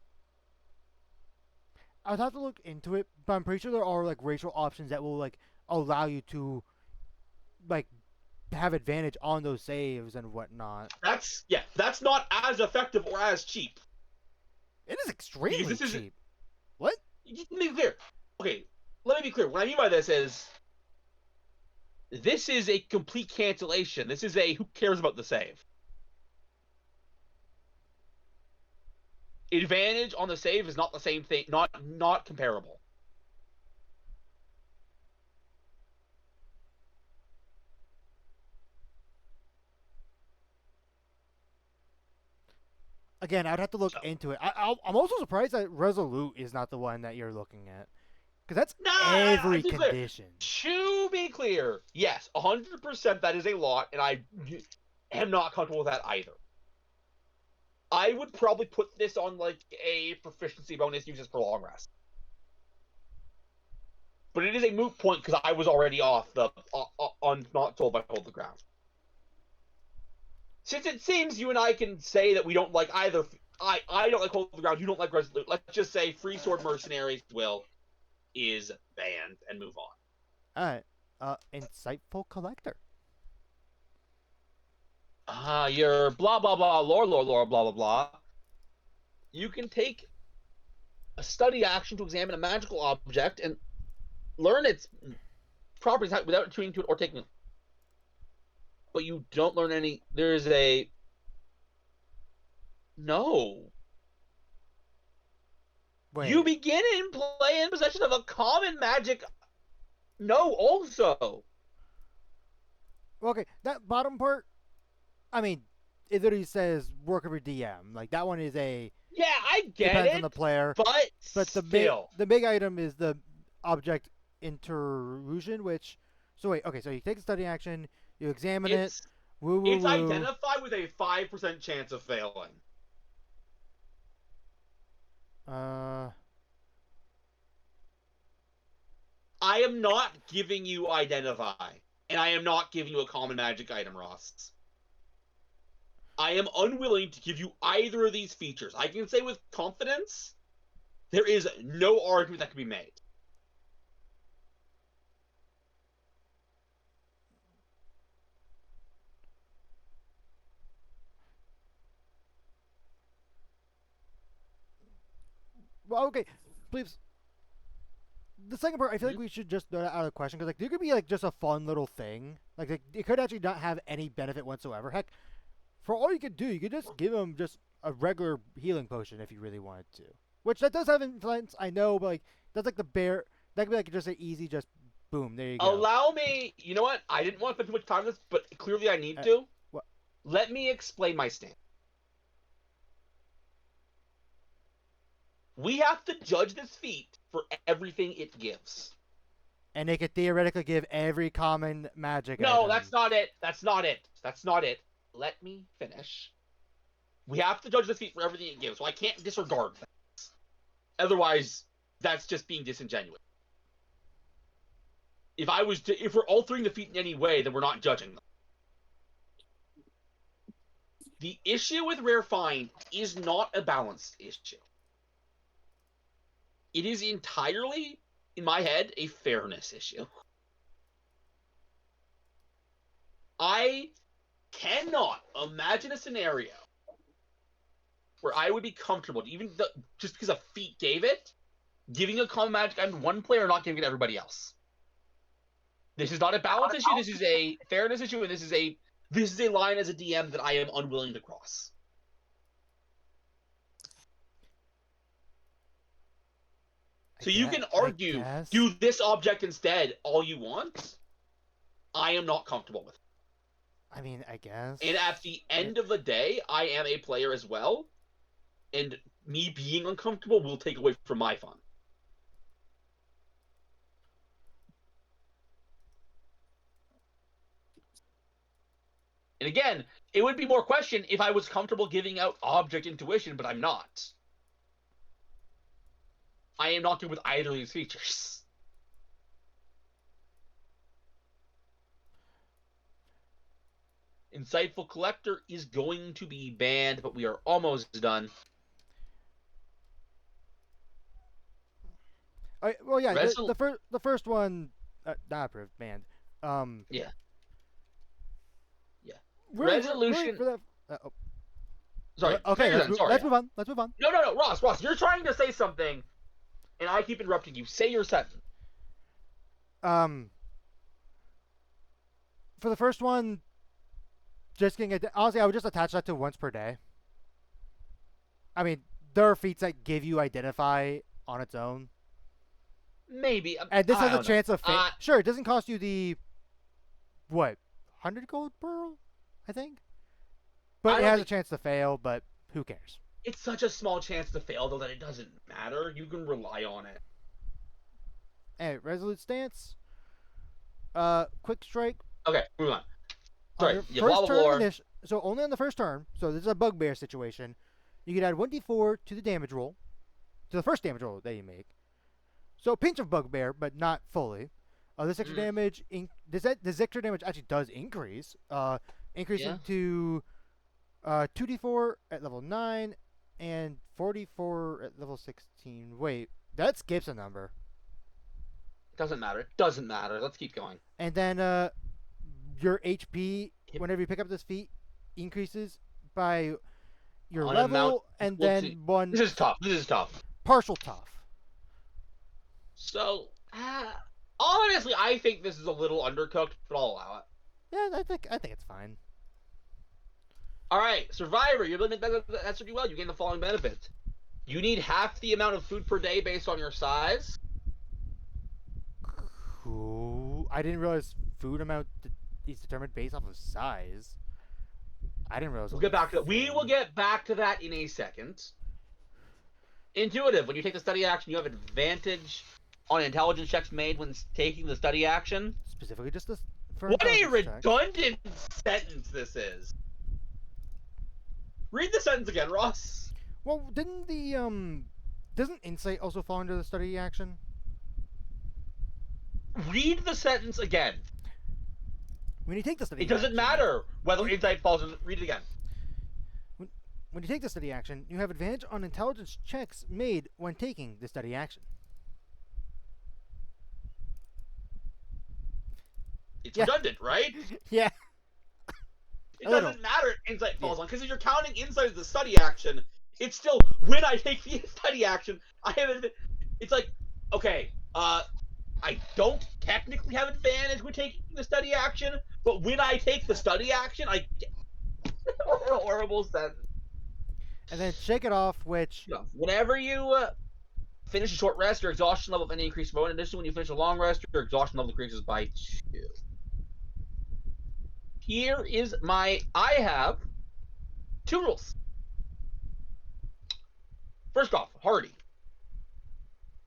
I'd have to look into it, but I'm pretty sure there are like racial options that will like allow you to like have advantage on those saves and whatnot. That's not as effective or as cheap. It is extremely cheap. What? Just to be clear. Okay, let me be clear. What I mean by this is a complete cancellation. This is a who cares about the save. Advantage on the save is not the same thing, not comparable. Again, I'd have to look into it. I'm also surprised that Resolute is not the one that you're looking at. Because that's every condition. To be clear, yes, 100% that is a lot, and I am not comfortable with that either. I would probably put this on like a proficiency bonus uses for long rest. But it is a moot point because I was already off the on not told by Hold the Ground. Since it seems you and I can say that we don't like either, I don't like Hold the Ground, you don't like Resolute. Let's just say Free Sword Mercenaries is banned and move on. Alright. Insightful Collector. Your blah blah blah lore blah blah blah. You can take a study action to examine a magical object and learn its properties without tuning to it or taking it. But you don't learn any. There's a no. Wait. You begin in play in possession of a common magic. No, also. Okay, that bottom part. I mean, it literally says work of your DM. Like that one is a. Yeah, I get depends it. on the player. But the big item is the object intrusion, which. So wait, okay, so you take a study action, you examine it. Woo, woo, It's woo. identified with a 5% chance of failing. I am not giving you identify, and I am not giving you a common magic item, Ross. I am unwilling to give you either of these features. I can say with confidence, there is no argument that can be made. Well, okay, please. The second part, I feel like we should just throw that out of the question because like there could be like just a fun little thing. Like it could actually not have any benefit whatsoever. Heck, for all you could do, you could just give him just a regular healing potion if you really wanted to. Which that does have influence, I know, but like that's like the bear. That could be like just an easy, just boom, there you go. Allow me. You know what? I didn't want to spend too much time on this, but clearly I need to. What? Let me explain my stance. We have to judge this feat for everything it gives. And they could theoretically give every common magic. No, item. that's not it. That's not it. That's not it. Let me finish. We have to judge this feat for everything it gives, so I can't disregard things. Otherwise, that's just being disingenuous. If we're altering the feat in any way, then we're not judging them. The issue with Rare Find is not a balanced issue. It is entirely, in my head, a fairness issue. I cannot imagine a scenario where I would be comfortable, just because a feat gave it, giving a common magic item to one player and not giving it to everybody else. This is not a balance issue, this is a fairness issue, and this is a line as a DM that I am unwilling to cross. So you can argue, do this object instead all you want. I am not comfortable with it. I mean, I guess. And at the end of the day, I am a player as well. And me being uncomfortable will take away from my fun. And again, it would be more question if I was comfortable giving out object intuition, but I'm not. I am not good with either of these features. Insightful Collector is going to be banned, but we are almost done. Well, yeah, the first one, not approved, banned. Yeah. Resolution. Sorry. Okay, let's move on. Let's move on. No, Ross, you're trying to say something, and I keep interrupting you. Say your sentence. For the first one, just getting honestly, I would just attach that to once per day. I mean, there are feats that give you identify on its own. Maybe. And this has a chance of sure, it doesn't cost you the 100 gold pearl, I think. But it has a chance to fail, but who cares? It's such a small chance to fail, though, that it doesn't matter. You can rely on it. Hey, Resolute Stance. Quick Strike. Okay, move on. Sorry, first turn so only on the first turn, so this is a Bugbear situation, you can add 1d4 to the damage roll, to the first damage roll that you make. So a pinch of Bugbear, but not fully. This extra damage, this extra damage actually does increase. Increasing to 2d4 at level 9 and 44 at level 16. Wait, that skips a number. Doesn't matter. Doesn't matter. Let's keep going. And then your HP, whenever you pick up this feat, increases by your level, and then one. This is tough. Partial tough. So, honestly, I think this is a little undercooked, but I'll allow it. Yeah, I think it's fine. All right, Survivor, you're able to make that pretty well. You gain the following benefits. You need half the amount of food per day based on your size. Cool. I didn't realize food amount is determined based off of size. I didn't realize. We will get back to that in a second. Intuitive. When you take the study action, you have advantage on intelligence checks made when taking the study action. Specifically, just this For What a intelligence checks. redundant sentence this is. Read the sentence again, Ross. Well, didn't the doesn't insight also fall under the study action? Read the sentence again. When you take the study It doesn't action, matter whether insight falls in. Read it again. When you take the study action, you have advantage on intelligence checks made when taking the study action. It's Yeah. redundant, right? Yeah. It A little. doesn't matter if insight falls on, because if you're counting insight as the study action, it's still when I take the study action, I have it's like, okay, I don't technically have advantage when taking the study action, but when I take the study action, I get what a horrible sentence. And then shake it off, which Whenever you finish a short rest, your exhaustion level of any increased mode. In addition, when you finish a long rest, your exhaustion level increases by 2. Here is I have 2 rules. First off, Hardy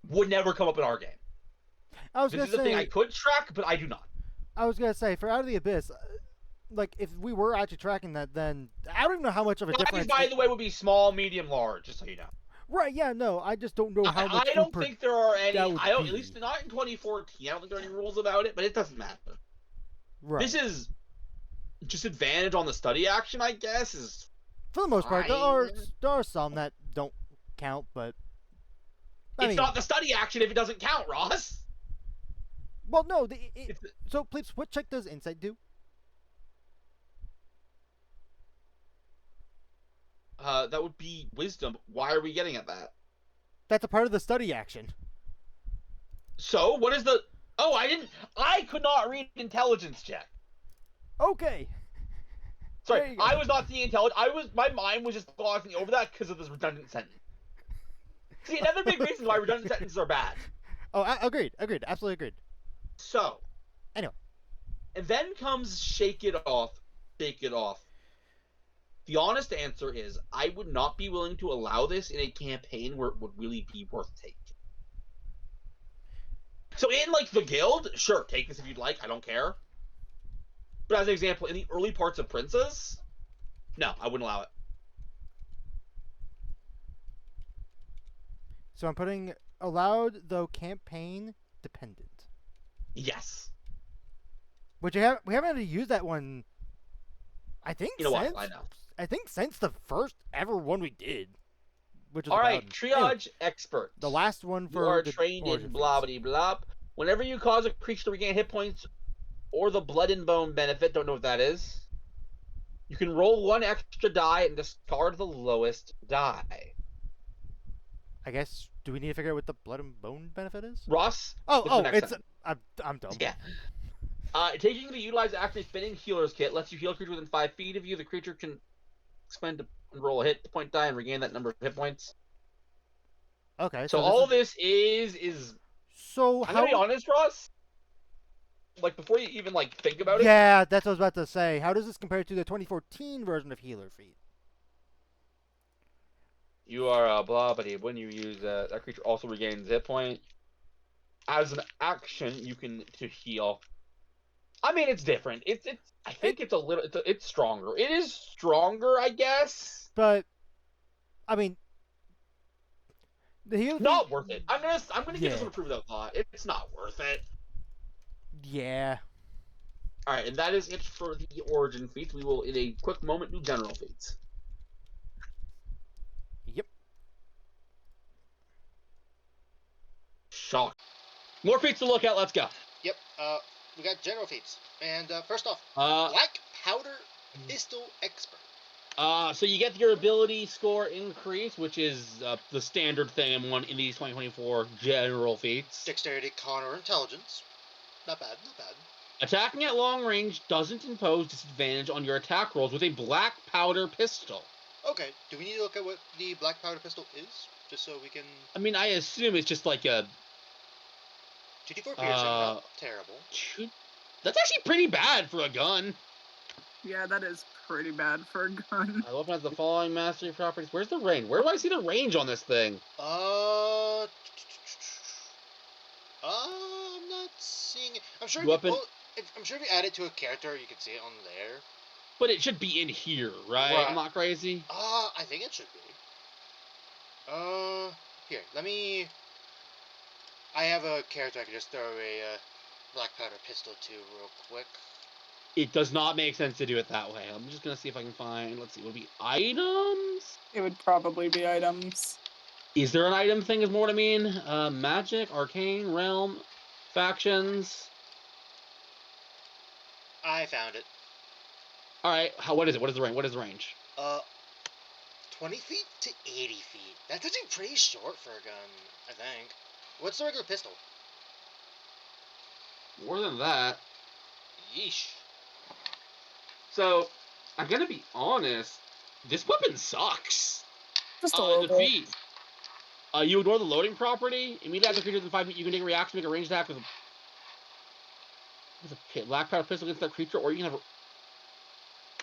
would never come up in our game. I was This gonna is a thing I say. could track, but I do not. I was gonna say for Out of the Abyss, like if we were actually tracking that, then I don't even know how much of a These, difference. by the way, would be small, medium, large, just so you know. Right? Yeah. No, I just don't know how much. I don't think there are any. that would I don't. be. At least not in 2014. I don't think there are any rules about it, but it doesn't matter. Right. This is just advantage on the study action, I guess. Is For the most part, fine. there are some that don't count, but I it's mean, not the study action if it doesn't count, Ross. well, no. It's, So, please, what check does insight do? that would be wisdom. Why are we getting at that? That's a part of the study action. So what is the? Oh, I could not read intelligence check. Okay. There Sorry, you go. I was not seeing intelligence. My mind was just glossing over that because of this redundant sentence. See, another big reason why redundant sentences are bad. Oh, agreed. Absolutely agreed. So, Anyway. and then comes shake it off. The honest answer is I would not be willing to allow this in a campaign where it would really be worth taking. So in like the guild, sure, take this if you'd like. I don't care. But as an example, in the early parts of Princes, no, I wouldn't allow it. So I'm putting allowed though campaign dependent. Yes. Which we haven't had to use that one. I think You know since what? I know. I think since the first ever one we did, which was All right, Bowden. triage Anyway, expert. the last one You for are the trained origin in blah phase. blah blah. Whenever you cause a creature to regain hit points or the blood and bone benefit, don't know what that is. You can roll 1 extra die and discard the lowest die. I guess. Do we need to figure out what the blood and bone benefit is? Ross? Oh, what's the next it's sentence? I'm dumb. Yeah. Taking the utilize active spinning healer's kit lets you heal a creature within 5 feet of you. The creature can expend and roll a hit point die and regain that number of hit points. Okay. So all this is So I'm how? gonna be honest, Ross. Like before you even like think about it. Yeah, that's what I was about to say. How does this compare to the 2014 version of Healer Feat? You are blah, but when you use that creature also regains hit point. As an action, you can to heal. I mean, it's different. I think it's a little. It's stronger. It is stronger, I guess. But I mean, the Healer Not Feat, worth it. I'm gonna give this Yeah. one a prove without thought. It's not worth it. Yeah. All right, and that is it for the origin feats. We will, in a quick moment, do general feats. Yep. Shock. More feats to look at. Let's go. Yep. We got general feats, and first off, Uh, Black Powder Pistol Expert. So you get your ability score increase, which is the standard thing in these 2024 general feats. Dexterity, con, or intelligence. Not bad. Not bad. Attacking at long range doesn't impose disadvantage on your attack rolls with a black powder pistol. Okay. Do we need to look at what the Black Powder Pistol is, just so we can? I mean, I assume it's just like a 2d4 piercing. Not terrible. That's actually pretty bad for a gun. Yeah, that is pretty bad for a gun. My weapon has the following mastery properties. Where's the range? Where do I see the range on this thing? I'm not seeing it. I'm sure. Weapon. I'm sure if you add it to a character, you can see it on there. But it should be in here, right? Right. I'm not crazy. I think it should be. Here, let me... I have a character I can just throw a black powder pistol to real quick. It does not make sense to do it that way. I'm just gonna see if I can find. Let's see. Would it be items? It would probably be items. Is there an item thing? Is more what I mean. Magic, arcane, realm, factions. I found it. All right. What is it? What is the range? What is the range? 20 feet to 80 feet. That's actually pretty short for a gun, I think. What's the regular pistol? More than that. Yeesh. So, I'm gonna be honest. This weapon sucks. Just a little bit. Defeat. You ignore the loading property. Immediately after creature within 5 feet, you can take a reaction, make a ranged attack with a black powder pistol against that creature, or you can have a...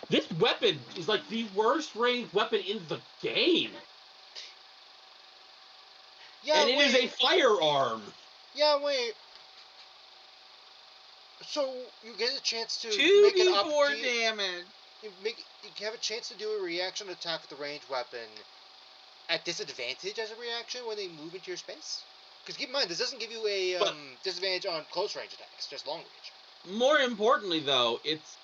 This weapon is like the worst ranged weapon in the game. Yeah, and it is a firearm. Yeah, wait. So you get a chance to 2d4 damage. You have a chance to do a reaction attack with a ranged weapon at disadvantage as a reaction when they move into your space. Because keep in mind, this doesn't give you a disadvantage on close range attacks, just long range. More importantly, though, it's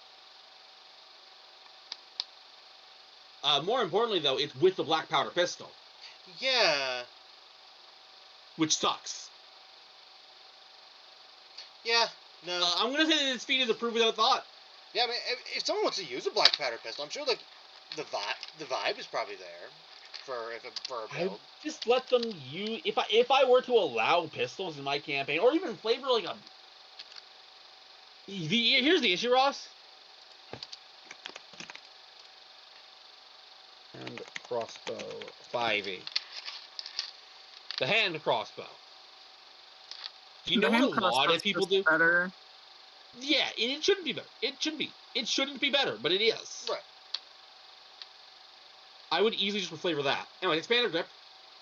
with the black powder pistol. Yeah. Which sucks. Yeah. No. I'm gonna say that this feat is approved without thought. Yeah, I mean, if someone wants to use a black powder pistol, I'm sure like the vibe is probably there for a build. I just let them use. If I were to allow pistols in my campaign, or even flavor like a. Here's the issue, Ross. And crossbow 5e. The hand crossbow. Do you know what a lot of people do? Better. Yeah, and it shouldn't be better. It shouldn't be better, but it is. Right. I would easily just flavor that. Anyway, expanded grip.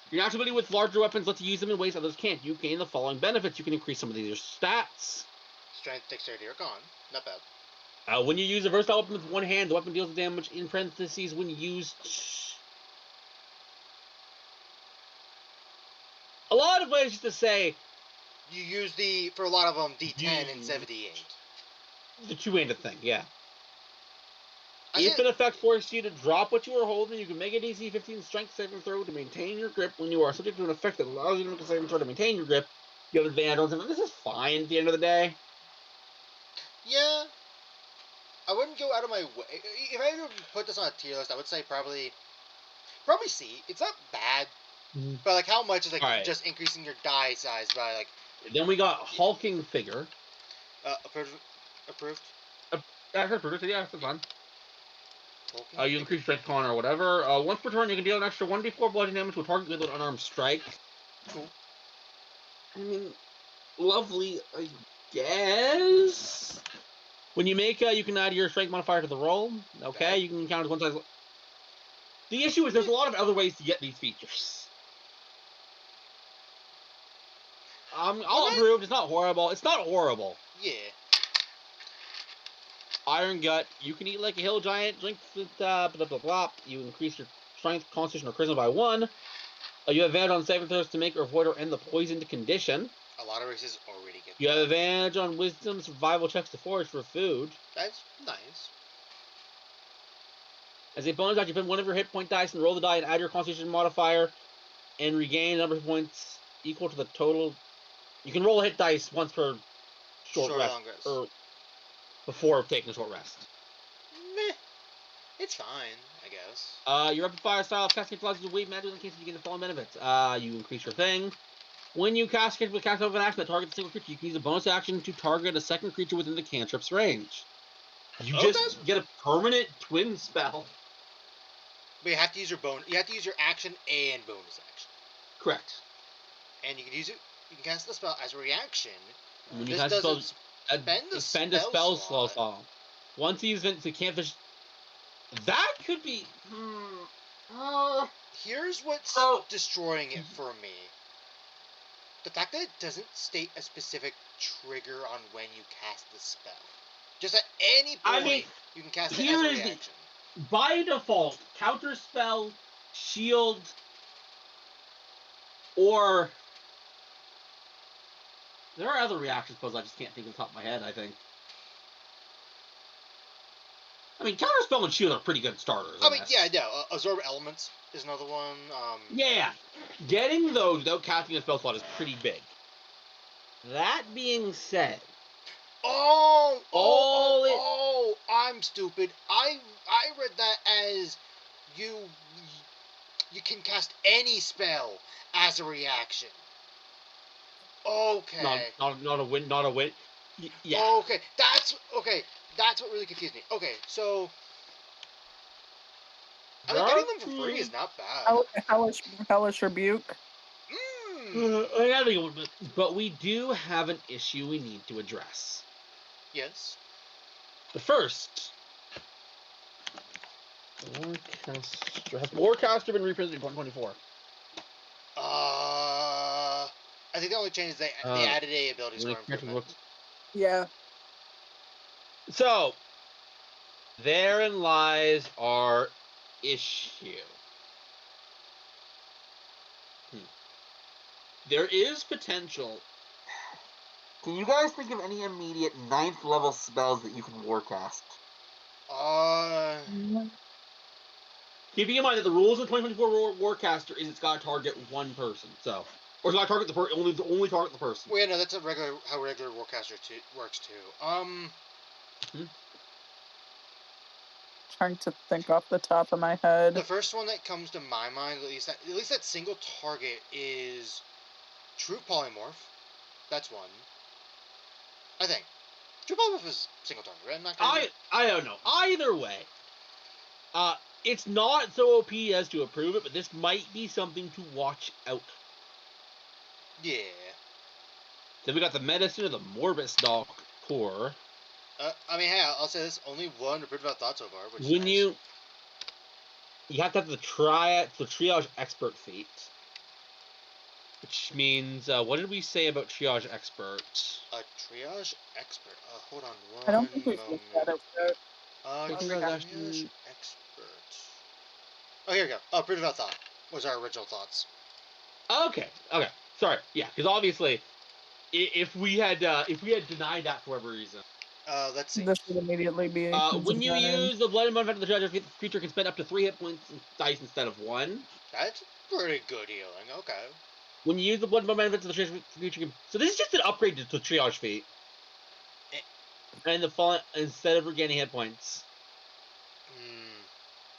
Your natural ability with larger weapons lets you use them in ways others can't. You gain the following benefits. You can increase some of these stats. Strength, dexterity are gone. Not bad. When you use a versatile weapon with one hand, the weapon deals damage in parentheses when used. A lot of ways to say. You use for a lot of them, D10 instead of D8. The two-handed thing, yeah. If an effect forces you to drop what you are holding, you can make a DC 15 strength saving throw to maintain your grip. When you are subject to an effect that allows you to make a saving throw to maintain your grip, you have advantage on something. This is fine at the end of the day. Yeah. I wouldn't go out of my way. If I had to put this on a tier list, I would say probably C. It's not bad. But like how much is like just increasing your die size by like... Then we got hulking figure. Approved? Yeah, that's fun. You increase strength con or whatever. Once per turn, you can deal an extra 1d4 bludgeoning damage to a target with an unarmed strike. Cool. I mean, lovely, I guess. When you make, you can add your strength modifier to the roll. Okay, you can count as one size. The issue is there's a lot of other ways to get these features. I'll approve. It's not horrible. It's not horrible. Yeah. Iron Gut. You can eat like a hill giant. Drink blah blah blah. You increase your strength, constitution, or charisma by 1. You have advantage on saving throws to make or avoid or end the poisoned condition. A lot of races already get that. You have advantage on wisdom survival checks to forage for food. That's nice. As a bonus action, you put one of your hit point dice and roll the die and add your constitution modifier and regain a number of points equal to the total. You can roll a hit dice once per short rest, long rest. or before taking a short rest. Meh. It's fine, I guess. Your rapid fire style of casting allows you to wave magic in case you get the following benefits. You increase your thing. When you cast with cast of an action that targets a single creature, you can use a bonus action to target a second creature within the cantrip's range. You just get a permanent twin spell. But you have to use your You have to use your action and bonus action. Correct. And you can use it. You can cast the spell as a reaction. When you cast spells, spend a spell slot. Once you use it, you can't fish. That could be. Here's what's destroying it for me. the fact that it doesn't state a specific trigger on when you cast the spell. Just at any point, you can cast it as a reaction. By default, counterspell, shield, or there are other reaction spells I just can't think of the top of my head, I think. I mean, counterspell and shield are pretty good starters. Absorb Elements is another one. Yeah, getting those without casting a spell slot is pretty big. That being said, I'm stupid. I read that as you can cast any spell as a reaction. Okay. Not a win. Yeah. Okay, that's what really confused me. Okay, so I mean, getting them for free is not bad. Hellish Rebuke. But we do have an issue we need to address. Yes. The first, has Warcaster been reprinted in 2024? I think the only change is they added a ability score improvement. Yeah. So, therein lies our issue. There is potential. Can you guys think of any immediate 9th level spells that you can warcast? Keeping in mind that the rules of 2024 Warcaster is it's got to target one person, so. Or it's got to target the person, only target the person. Well, yeah, no, that's how regular Warcaster works too. Trying to think off the top of my head. The first one that comes to my mind, at least that single target, is True Polymorph. That's one. I think. True Polymorph is single target, right? I'm not gonna I don't know. Either way, it's not so OP as to approve it, but this might be something to watch out. Yeah. Then we got the Medicine of the Morbus Doctor. I mean, hey, I'll say this: only one approved about thought so far. Which when is nice. you have to have the triage expert feat, which means what did we say about triage expert? A triage expert. Hold on one I don't think we've moment. looked at it yet. Triage expert. Oh, here we go. Approved about thought was our original thoughts. Okay. Sorry. Yeah, because obviously, if we had denied that for whatever reason. Let's see. This would immediately be. When you use the Blood and Bone Effect of the Judge, the creature can spend up to 3 hit points and dice instead of 1. That's pretty good healing. Okay. When you use the Blood and Bone Effect of the creature can... So this is just an upgrade to Triage feat. And the fall instead of regaining hit points.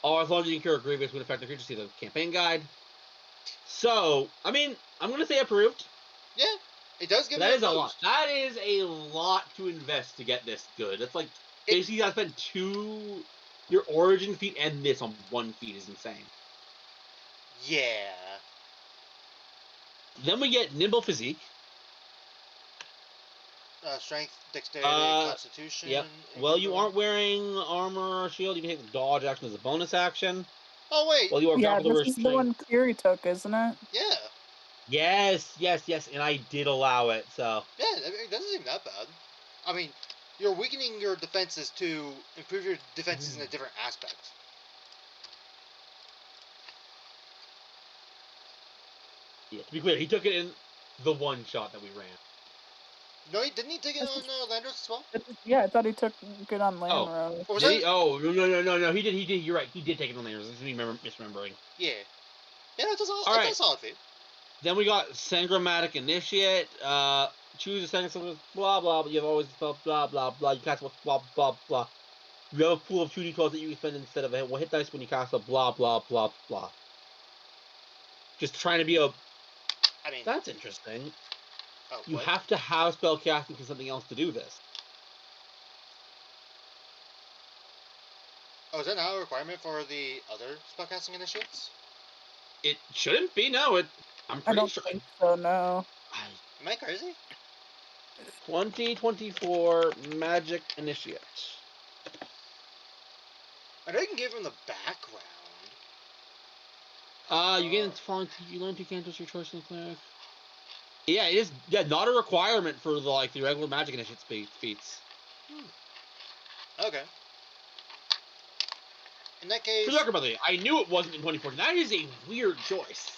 Or as long as you can cure a grievous would affect the creature, see the campaign guide. So, I mean, I'm going to say approved. Yeah. It does give that is a lot. That is a lot to invest to get this good. It's like basically you gotta spend your origin feat and this on one feat is insane. Yeah. Then we get Nimble Physique. Strength, Dexterity, Constitution. Yep. Well, you aren't wearing armor or shield. You can take the dodge action as a bonus action. Oh wait. Well, you are this is the one Kiri took, isn't it? Yeah. Yes, and I did allow it, so... Yeah, it doesn't seem that bad. I mean, you're weakening your defenses to improve your defenses in a different aspect. Yeah, to be clear, he took it in the one shot that we ran. No, didn't he take it on Landros as well? Yeah, I thought he took it on Landros. Oh, did he? Oh, no, he did, you're right, he did take it on Landros, I'm misremembering. Yeah. Yeah, that's a solid feat. Then we got Sangrammatic Initiate. Choose a sentence with blah blah. But you have always spelled blah blah blah. You cast blah blah blah. You have a pool of 2d12s that you can spend instead of a hit dice when you cast a blah blah blah blah. Just trying to be a. I mean, that's interesting. Oh, you what? have to have spell casting for something else to do this. Oh, is that now a requirement for the other spellcasting initiates? It shouldn't be. No, I'm pretty I don't sure. think so. No. Am I crazy? 2024 Magic Initiate. I know you can give him the background. You get into falling. You learn to cantrip your choice in the cleric. Yeah, it is. Yeah, not a requirement for the regular magic initiate feats. Okay. In that case, For the record, by the way, I knew it wasn't in 2014. That is a weird choice.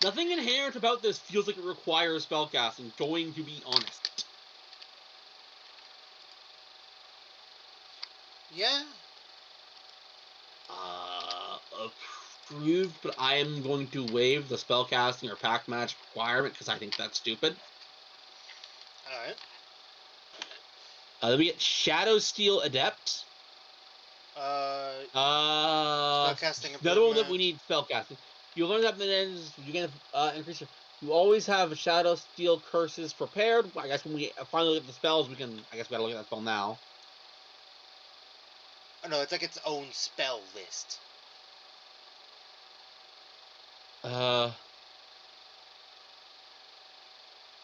Nothing inherent about this feels like it requires spellcasting, going to be honest. yeah. Approved, but I am going to waive the spellcasting or pack magic requirement because I think that's stupid. Alright. Then we get Shadow Steel Adept. Spellcasting Another one that improvement. we need spellcasting. You learn that ends. You get increase your. You always have Shadow Steel curses prepared. I guess when we finally look at the spells, we can. I guess we gotta look at that spell now. Oh no, it's like its own spell list.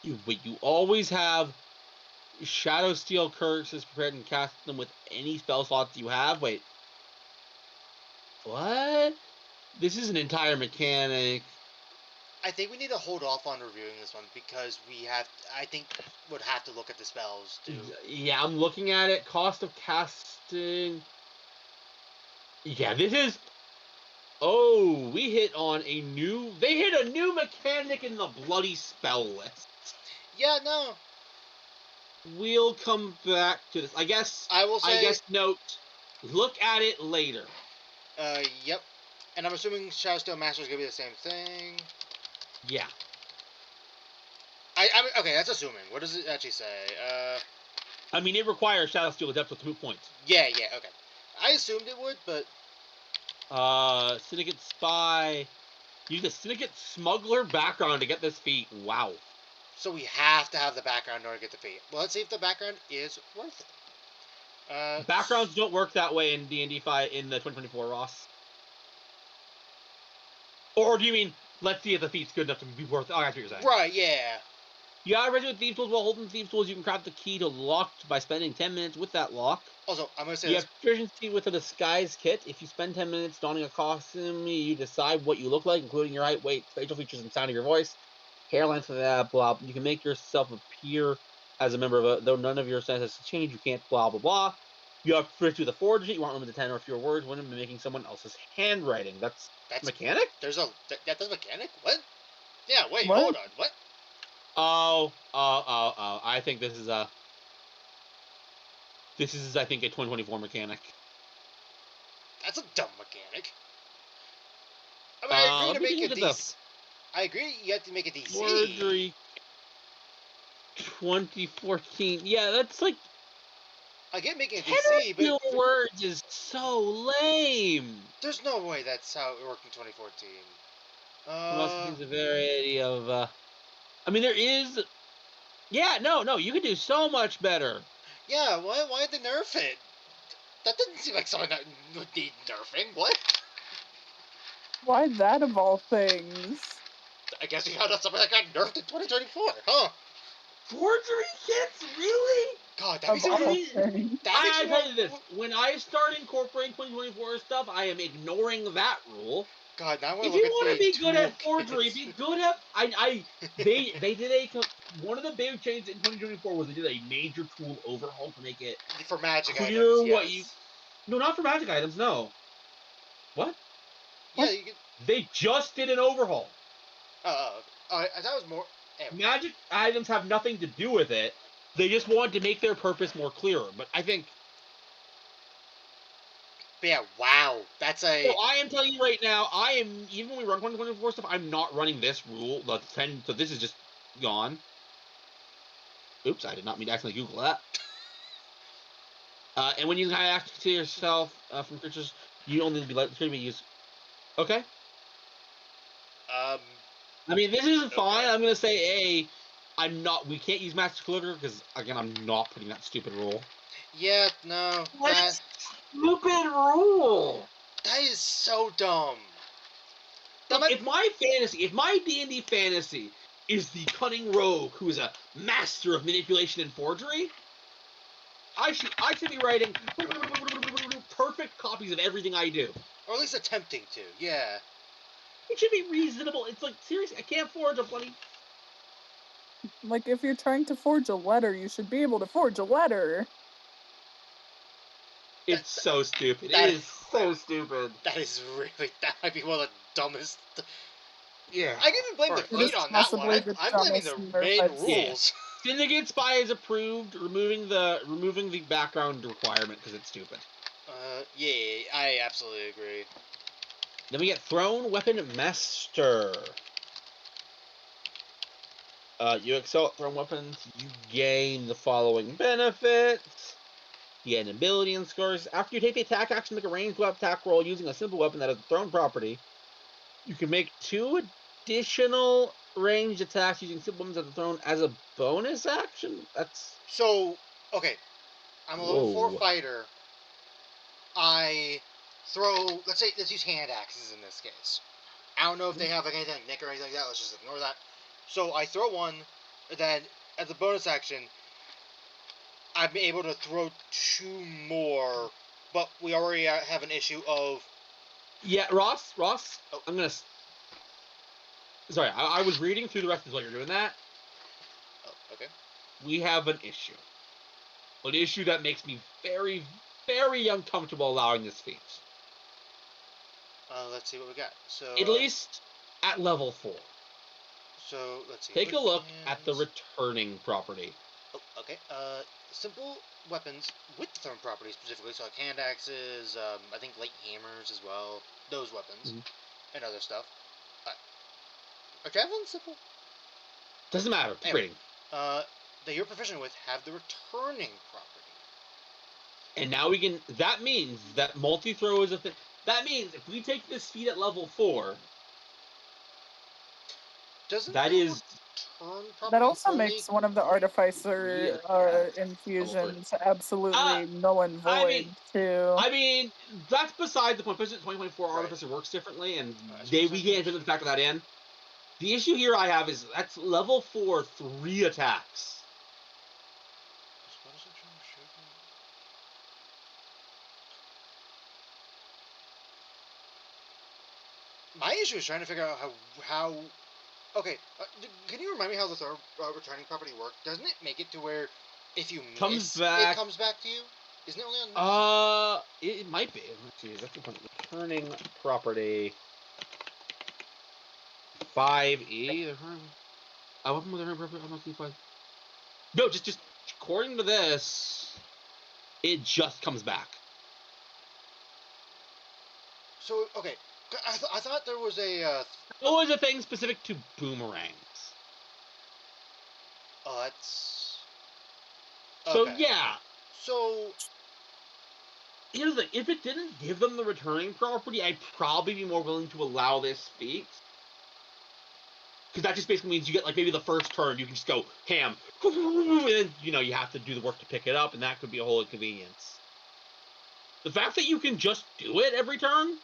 You always have Shadow Steel curses prepared and cast them with any spell slots you have. Wait. What? This is an entire mechanic. I think we need to hold off on reviewing this one because I think would have to look at the spells too. Yeah, I'm looking at it. Cost of casting. Yeah, this is. Oh, we hit on a new. They hit a new mechanic in the bloody spell list. Yeah, no. We'll come back to this. I guess. I will say. I guess note. Look at it later. Yep. And I'm assuming Shadowstone Master is gonna be the same thing. Yeah. I mean, okay, that's assuming. What does it actually say? I mean, it requires Shadow Steel Adept with moot points. Yeah, okay. I assumed it would, but. Syndicate Spy. Use a Syndicate Smuggler background to get this feat. Wow. So we have to have the background in order to get the feat. Well, let's see if the background is worth it. Backgrounds don't work that way in D&D 5 in the 2024 Ross. Or do you mean, let's see if the feat's good enough to be worth it? Oh, that's what you're saying. Right, yeah. You have Resident Thieves Tools. While holding Thieves Tools, you can craft the key to locked by spending 10 minutes with that lock. Also, I'm going to say You this. have proficiency with a disguise kit. If you spend 10 minutes donning a costume, you decide what you look like, including your height, weight, facial features, and sound of your voice. Hair length, blah. You can make yourself appear as a member of a... Though none of your senses change, you can't blah, blah, blah. You have proficiency with a forgery. You want limited to 10 or fewer words when making someone else's handwriting. That's mechanic? That's a mechanic? What? Yeah, wait, What? hold on. What? Oh. I think this is a... This is, I think, a 2024 mechanic. That's a dumb mechanic. I mean, I agree to make a DC. I agree you have to make a DC. Forgery 2014. Yeah, that's like... I get making a DC, but... words is so lame. There's no way that's how it worked in 2014. There's a variety of... I mean, there is... Yeah, no, you could do so much better. Yeah, why did they nerf it? That didn't seem like something that would need nerfing. What? Why that of all things? I guess we found out something that got nerfed in 2024, huh? Forgery kits? Really? God, that Of makes all me... things. I tell you this. When I start incorporating 2024 stuff, I am ignoring that rule. God, now I want If to you look want at to the be good at toolkits. forgery, be good at... They did one of the big changes in 2024 was they did a major tool overhaul to make it For magic clear items, what yes. you... No, not for magic items, no. What? Yeah, you could... They just did an overhaul. I thought it was more... Anyway. Magic items have nothing to do with it. They just wanted to make their purpose more clearer. But I think... But yeah, wow. That's a... So I am telling you right now, even when we run 2024 stuff, I'm not running this rule. The 10, so this is just gone. Oops, I did not mean to accidentally Google that. And when you kind of act to yourself from creatures, you only be let to be used. Okay. I mean, this isn't fine. I'm gonna say we can't use Master Collider because again, I'm not putting that stupid rule. Yeah, no. What stupid rule? That is so dumb. Look, if my D&D fantasy is the cunning rogue who is a master of manipulation and forgery, I should be writing perfect copies of everything I do. Or at least attempting to, yeah. It should be reasonable. It's like, seriously, I can't forge a bloody... Like, if you're trying to forge a letter, you should be able to forge a letter. It's so stupid. that- It is so stupid. That is really... That might be one of the dumbest... Yeah. I can even blame the It is feet on that one. possibly the I'm blaming the dumbest main nerf I've seen. rules. Syndicate Spy is approved, removing the background requirement because it's stupid. Yeah, I absolutely agree. Then we get Thrown Weapon Master. You excel at thrown weapons, you gain the following benefits. You get an ability and scores. After you take the attack action, make a ranged attack roll using a simple weapon that has a thrown property. You can make 2 additional ranged attacks using simple weapons that are thrown as a bonus action. That's... So, okay. I'm a level 4 Whoa. fighter. I throw... Let's use hand axes in this case. I don't know if they have like anything like Nick or anything like that. Let's just ignore that. So I throw one, and then as a bonus action, I'm able to throw 2 more, but we already have an issue of... Yeah, Ross, Oh. I'm gonna... Sorry, I was reading through the rest of this while you're doing that. Oh, okay. We have an issue. An issue that makes me very, very uncomfortable allowing this feat. Let's see what we got. So At least at level 4. So let's see. Take a look at the Weapons. returning property. Oh, okay. Simple weapons with thrown properties specifically, so like hand axes, I think light hammers as well. Those weapons and other stuff. Are javelins simple? Doesn't matter. Keep Anyway. reading. That you're proficient with have the returning property. And now we can... That means that multi-throw is a thing. That means if we take this feat at level 4, Doesn't that the is... return property That also only... makes one of the artificer infusions absolutely null and void, I mean- too. I mean, that's beside the point. 2024 Right. Artificer works differently, and That's we can't really factor that in. The issue here I have is that's level 4, 3 attacks. My issue is trying to figure out how. Okay, can you remind me how the third returning property worked? Doesn't it make it to where if you miss, it comes back to you? Isn't it only on? It might be. Let's see. That's the point. Returning property. 5e. Weapon with returning property. Almost E5. No, just according to this, it just comes back. So okay, I thought there was a. It was a thing specific to boomerangs. Oh, that's. So Okay. yeah. So Here's the thing, if it didn't give them the returning property, I'd probably be more willing to allow this feat. Because that just basically means you get, like, maybe the first turn, you can just go ham, and then, you have to do the work to pick it up, and that could be a whole inconvenience. The fact that you can just do it every turn?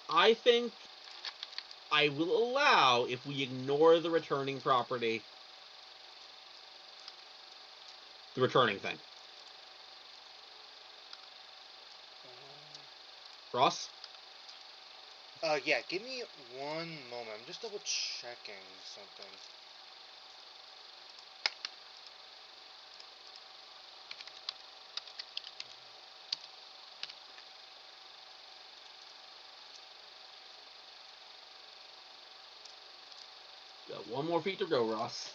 I think I will allow if we ignore the returning property. The returning thing. Ross? Yeah, give me one moment. I'm just double checking something. Got one more feat to go, Ross.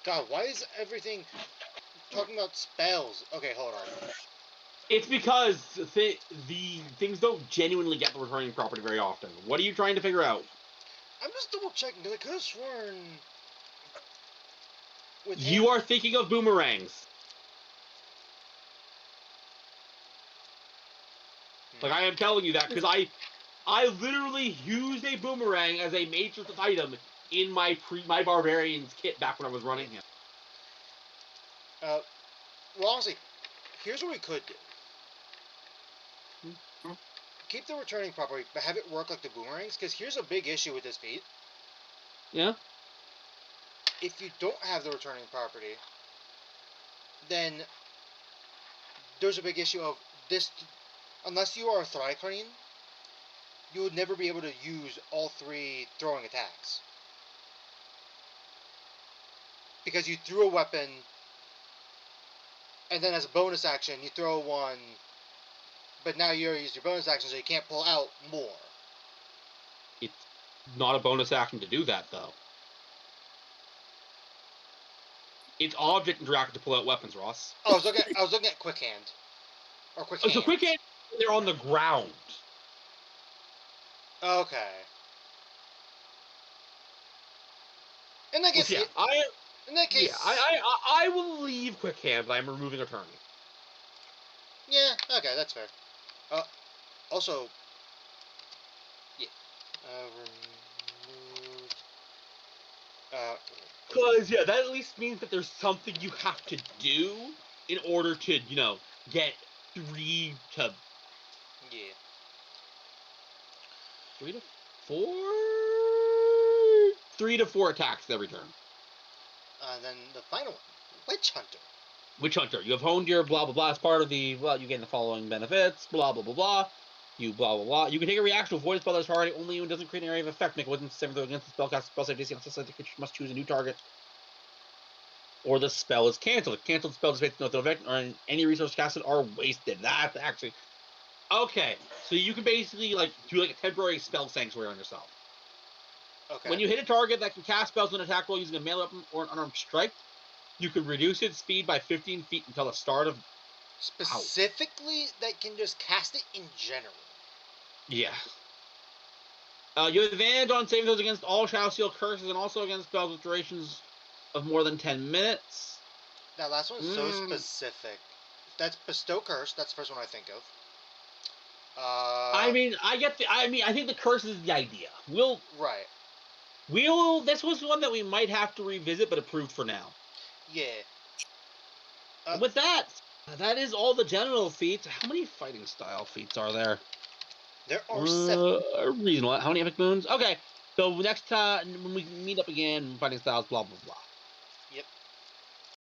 God, why is everything talking about spells? Okay, hold on. It's because the things don't genuinely get the returning property very often. What are you trying to figure out? I'm just double checking because I could have sworn. With You are thinking of boomerangs. Like, I am telling you that because I literally used a boomerang as a major item in my barbarian's kit back when I was running him. Well, honestly, here's what we could do. Keep the returning property, but have it work like the boomerangs. Because here's a big issue with this feat. Yeah? If you don't have the returning property, then there's a big issue of this. Unless you are a Thri-Kreen, you would never be able to use all 3 throwing attacks. Because you threw a weapon, and then as a bonus action, you throw one, but now you already used your bonus action, so you can't pull out more. It's not a bonus action to do that, though. It's object interaction to pull out weapons, Ross. Oh, I was looking at Quick Hand. Or Quick Hand. So Quick Hand, they're on the ground. Okay. In that case, I will leave Quick Hand, but I'm removing Attorney. Yeah, okay, that's fair. Also, yeah. Remove. Because, yeah, that at least means that there's something you have to do in order to, get 3 to... Yeah. 3 to 4? 3 to 4 attacks every turn. Then the final one, Witch Hunter. Witch Hunter. You have honed your blah blah blah as part of the, well, you gain the following benefits, blah blah blah blah. You blah blah blah. You can take a reaction to avoid a spell that's target only when it doesn't create an area of effect. Make a wisdom saving throw against the spellcast. Spell save DC on the creature must choose a new target. Or the spell is cancelled. A cancelled spell dissipates no effect, or any resource casted are wasted. That's actually... Okay, so you can basically, do, a temporary spell sanctuary on yourself. Okay. When you hit a target that can cast spells with an attack roll using a melee weapon or an unarmed strike, you can reduce its speed by 15 feet until the start of... Specifically, that can just cast it in general. Yeah. You have advantage on saving throws against all Shadow Steel curses and also against spells with durations of more than 10 minutes. That last one's so specific. That's Bestow Curse. That's the first one I think of. I think the curse is the idea. Right. This was one that we might have to revisit, but approved for now. Yeah. With that is all the general feats. How many fighting style feats are there? There are 7. Reasonable. How many epic moons? Okay. So next time when we meet up again, fighting styles, blah blah blah. Yep.